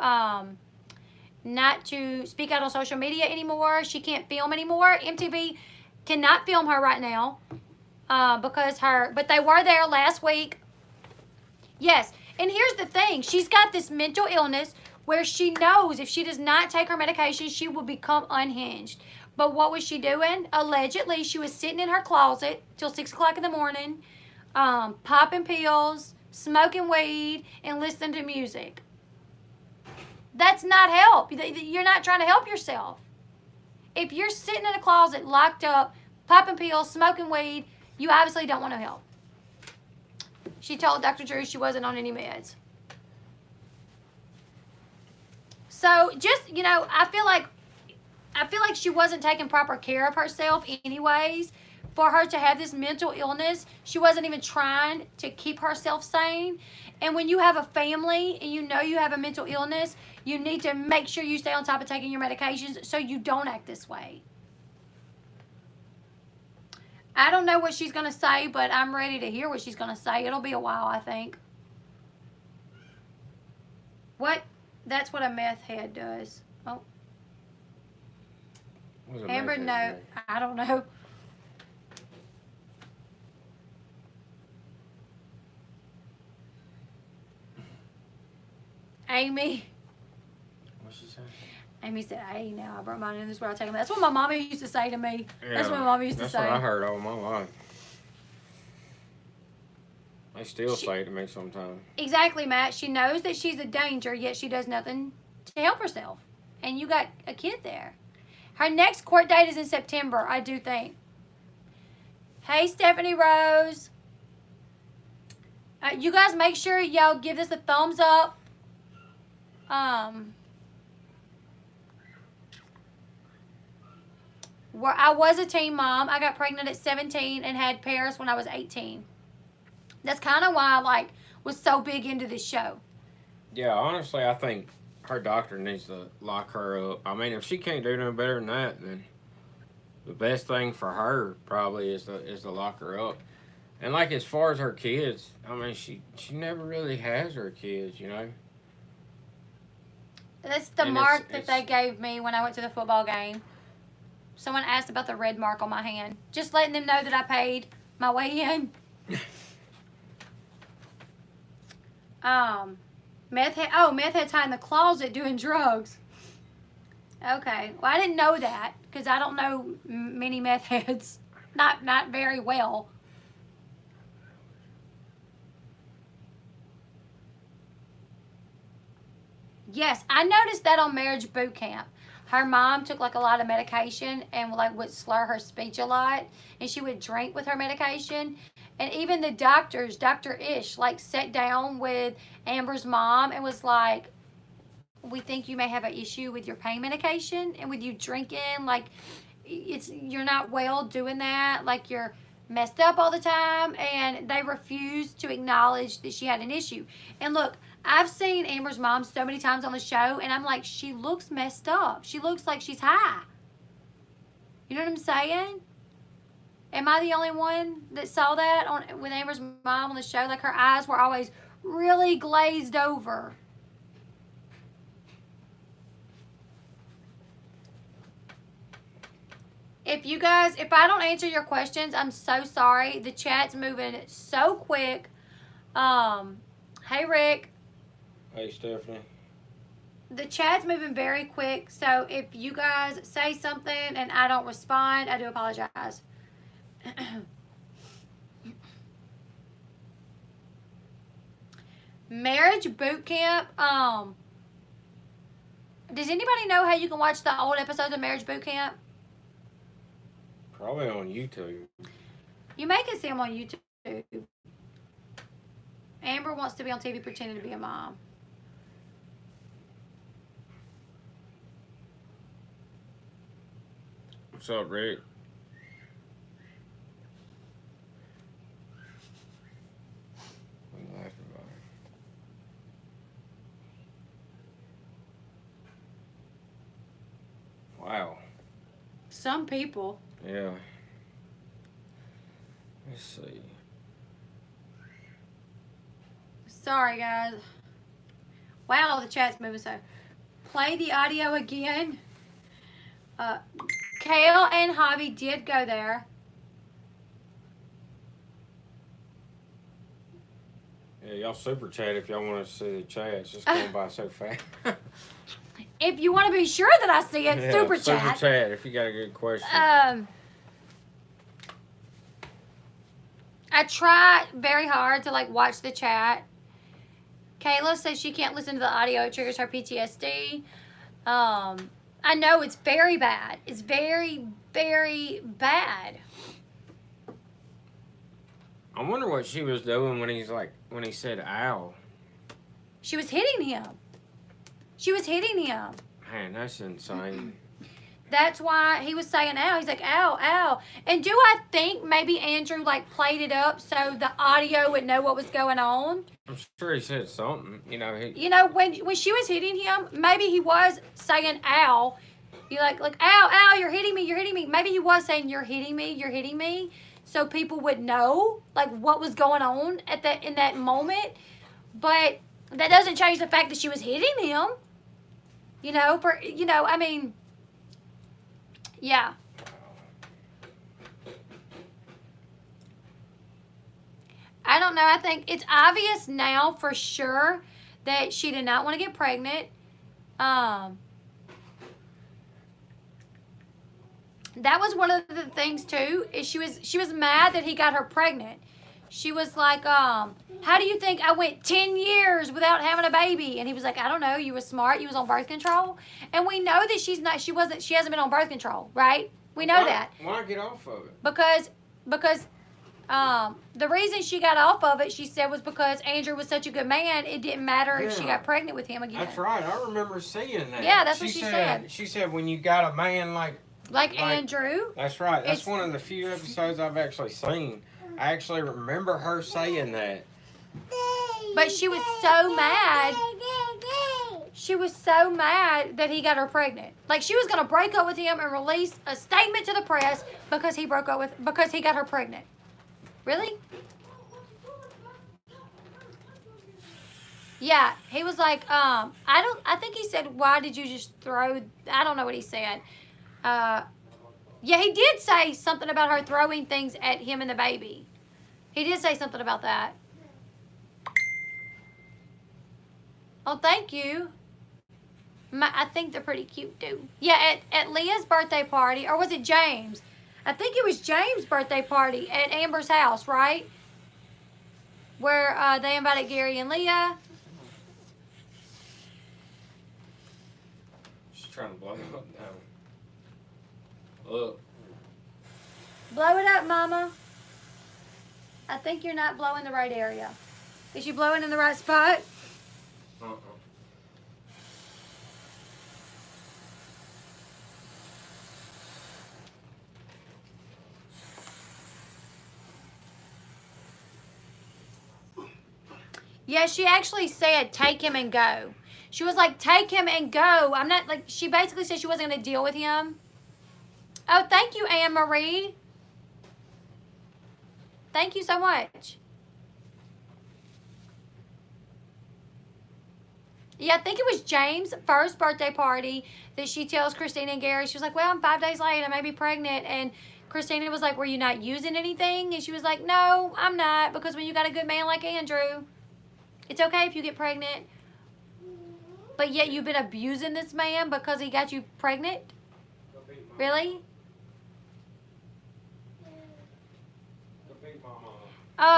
speak out on social media anymore. She can't film anymore. MTV cannot film her right now. but they were there last week. Yes, and here's the thing. She's got this mental illness where she knows if she does not take her medication, she will become unhinged. But what was she doing? Allegedly, she was sitting in her closet till 6 o'clock in the morning, popping pills, smoking weed, and listening to music. That's not help. You're not trying to help yourself. If you're sitting in a closet, locked up, popping pills, smoking weed, you obviously don't want to help. She told Dr. Drew she wasn't on any meds. So just, I feel like she wasn't taking proper care of herself anyways. For her to have this mental illness, she wasn't even trying to keep herself sane. And when you have a family and you know you have a mental illness, you need to make sure you stay on top of taking your medications so you don't act this way. I don't know what she's going to say, but I'm ready to hear what she's going to say. It'll be a while, I think. What? That's what a meth head does. Oh. Amber, no. I don't know. Amy. What's she saying? Amy said, "Hey, now I brought mine in this where I take them." That's what my mama used to say to me. Yeah, that's what my mama used to say. That's what I heard all my life. They still say it to me sometimes. Exactly, Matt. She knows that she's a danger, yet she does nothing to help herself. And you got a kid there. Her next court date is in September, I do think. Hey, Stephanie Rose. You guys make sure y'all give this a thumbs up. Where I was a teen mom. I got pregnant at 17 and had Paris when I was 18. That's kind of why I was so big into this show. Yeah, honestly, I think her doctor needs to lock her up. I mean, if she can't do no better than that, then the best thing for her probably is to lock her up. And as far as her kids, I mean, she never really has her kids, That's the mark that they gave me when I went to the football game. Someone asked about the red mark on my hand. Just letting them know that I paid my way in. Meth head's hiding in the closet doing drugs. Okay. Well, I didn't know that because I don't know many meth heads. Not very well. Yes, I noticed that on Marriage Boot Camp. Her mom took a lot of medication and would slur her speech a lot, and she would drink with her medication. And even the doctors, Dr. Ish, sat down with Amber's mom and was like, "We think you may have an issue with your pain medication and with you drinking. You're not well doing that. You're messed up all the time." And they refused to acknowledge that she had an issue. And look, I've seen Amber's mom so many times on the show, and I'm like, she looks messed up. She looks like she's high. You know what I'm saying? Am I the only one that saw that with Amber's mom on the show? Her eyes were always really glazed over. If I don't answer your questions, I'm so sorry. The chat's moving so quick. Hey, Rick. Hey, Stephanie. The chat's moving very quick, so if you guys say something and I don't respond, I do apologize. Marriage Boot Camp. Does anybody know how you can watch the old episodes of Marriage Boot Camp? Probably on YouTube. You may can see them on YouTube. Amber wants to be on TV pretending to be a mom. What's up, Rick? What are you laughing about? Wow. Some people. Yeah. Let's see. Sorry, guys. Wow, the chat's moving so. Play the audio again. Kale and Hobby did go there. Yeah, y'all super chat if y'all want to see the chat. It's just going by so fast. If you want to be sure that I see it, Yeah, super super chat. chat if you got a good question. I try very hard to like watch the chat. Kayla says she can't listen to the audio; it triggers her PTSD. I know it's very bad. It's very, very bad. I wonder what she was doing when he said "ow." She was hitting him. She was hitting him. Man, that's insane. That's why he was saying ow. He's like, ow, ow. And do I think maybe Andrew like played it up so the audio would know what was going on? I'm sure he said something. You know, When she was hitting him, maybe he was saying ow. You like ow, ow, you're hitting me, you're hitting me. Maybe he was saying you're hitting me, you're hitting me. So people would know like what was going on in that moment. But that doesn't change the fact that she was hitting him. I mean, yeah. I don't know. I think it's obvious now for sure that she did not want to get pregnant. That was one of the things too. Is she was mad that he got her pregnant. She was like, how do you think I went 10 years without having a baby? And he was like, I don't know. You were smart. You was on birth control. And we know that she hasn't been on birth control, right? We know that. Why get off of it? Because the reason she got off of it, she said, was because Andrew was such a good man. It didn't matter if she got pregnant with him again. That's right. I remember seeing that. Yeah, that's what she said. She said when you got a man like Andrew. That's right. That's one of the few episodes I've actually seen. I actually remember her saying that. But she was so mad. She was so mad that he got her pregnant. Like she was gonna break up with him and release a statement to the press because he got her pregnant. Really? Yeah, he was like, I think he said, why did you just throw, I don't know what he said. Yeah, he did say something about her throwing things at him and the baby. He did say something about that. Oh, thank you. I think they're pretty cute, too. Yeah, at Leah's birthday party, or was it James? I think it was James' birthday party at Amber's house, right? Where they invited Gary and Leah. She's trying to blow it up now. Look. Blow it up, Mama. I think you're not blowing the right area. Is she blowing in the right spot? Yeah, she actually said, take him and go. She was like, take him and go. I'm not, like, she basically said she wasn't going to deal with him. Oh, thank you, Anne Marie. Thank you so much. Yeah, I think it was James' first birthday party that she tells Christina and Gary. She was like, well, I'm 5 days late. I may be pregnant. And Christina was like, were you not using anything? And she was like, no, I'm not. Because when you got a good man like Andrew, it's okay if you get pregnant. But yet you've been abusing this man because he got you pregnant? Really?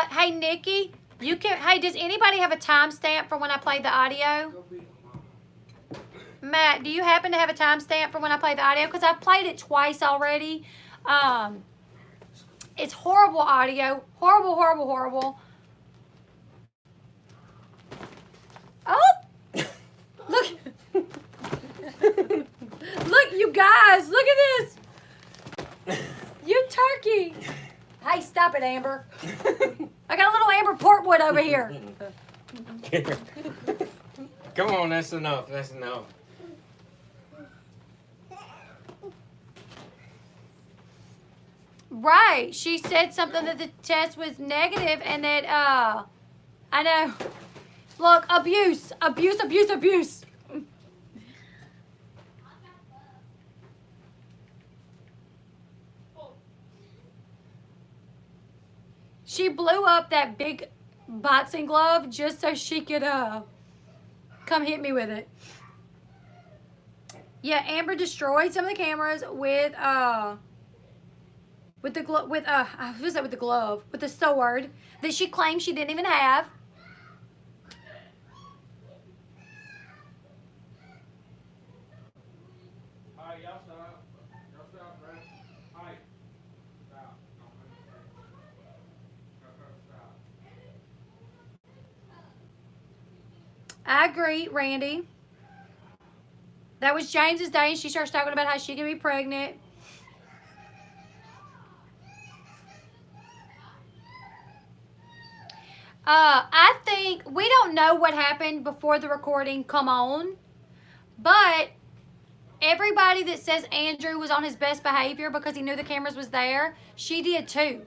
Hey, Nikki, hey, does anybody have a timestamp for when I played the audio? Matt, do you happen to have a timestamp for when I played the audio? Because I've played it twice already. It's horrible audio. Horrible, horrible, horrible. Oh! Look. Look, you guys. Look at this. You turkey. Hey, stop it, Amber. I got a little Amber Portwood over here. Come on, that's enough. That's enough. Right. She said something that the test was negative and that, I know. Look, abuse. Abuse, abuse, abuse. She blew up that big boxing glove just so she could come hit me with it. Yeah, Amber destroyed some of the cameras with the glove with the glove with the sword that she claimed she didn't even have. Hey, y'all stop. Y'all stop, bro. Hey. Stop. Stop. I agree, Randy. That was James's day, and she starts talking about how she can be pregnant. I think we don't know what happened before the recording come on, but everybody that says Andrew was on his best behavior because he knew the cameras was there, she did too.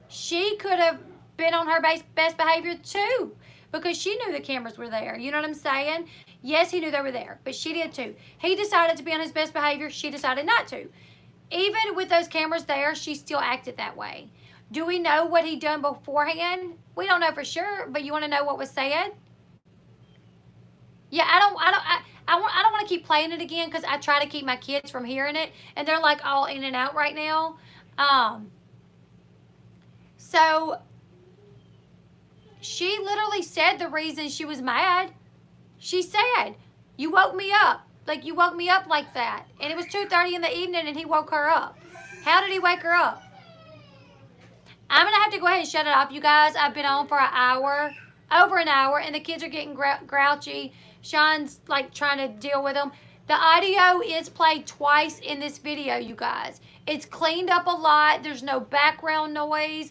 She could have been on her best behavior too because she knew the cameras were there. You know what I'm saying? Yes, he knew they were there, but she did too. He decided to be on his best behavior. She decided not to. Even with those cameras there, she still acted that way. Do we know what he done beforehand? We don't know for sure, but you want to know what was said? Yeah, I don't want to keep playing it again because I try to keep my kids from hearing it, and they're like all in and out right now. So she literally said the reason she was mad. She said, "You woke me up. Like you woke me up like that." And it was 2:30 in the evening, and he woke her up. How did he wake her up? I'm going to have to go ahead and shut it off, you guys. I've been on for an hour, over an hour, and the kids are getting grouchy. Sean's like trying to deal with them. The audio is played twice in this video, you guys. It's cleaned up a lot. There's no background noise.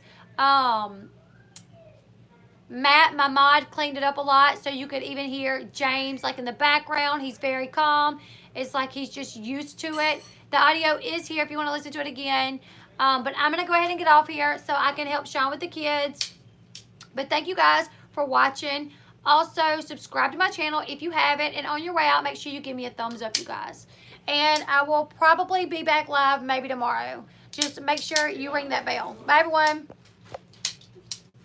Matt, my mod, cleaned it up a lot so you could even hear James like in the background. He's very calm. It's like he's just used to it. The audio is here if you want to listen to it again. But I'm going to go ahead and get off here so I can help Sean with the kids. But thank you guys for watching. Also, subscribe to my channel if you haven't. And on your way out, make sure you give me a thumbs up, you guys. And I will probably be back live maybe tomorrow. Just make sure you ring that bell. Bye, everyone.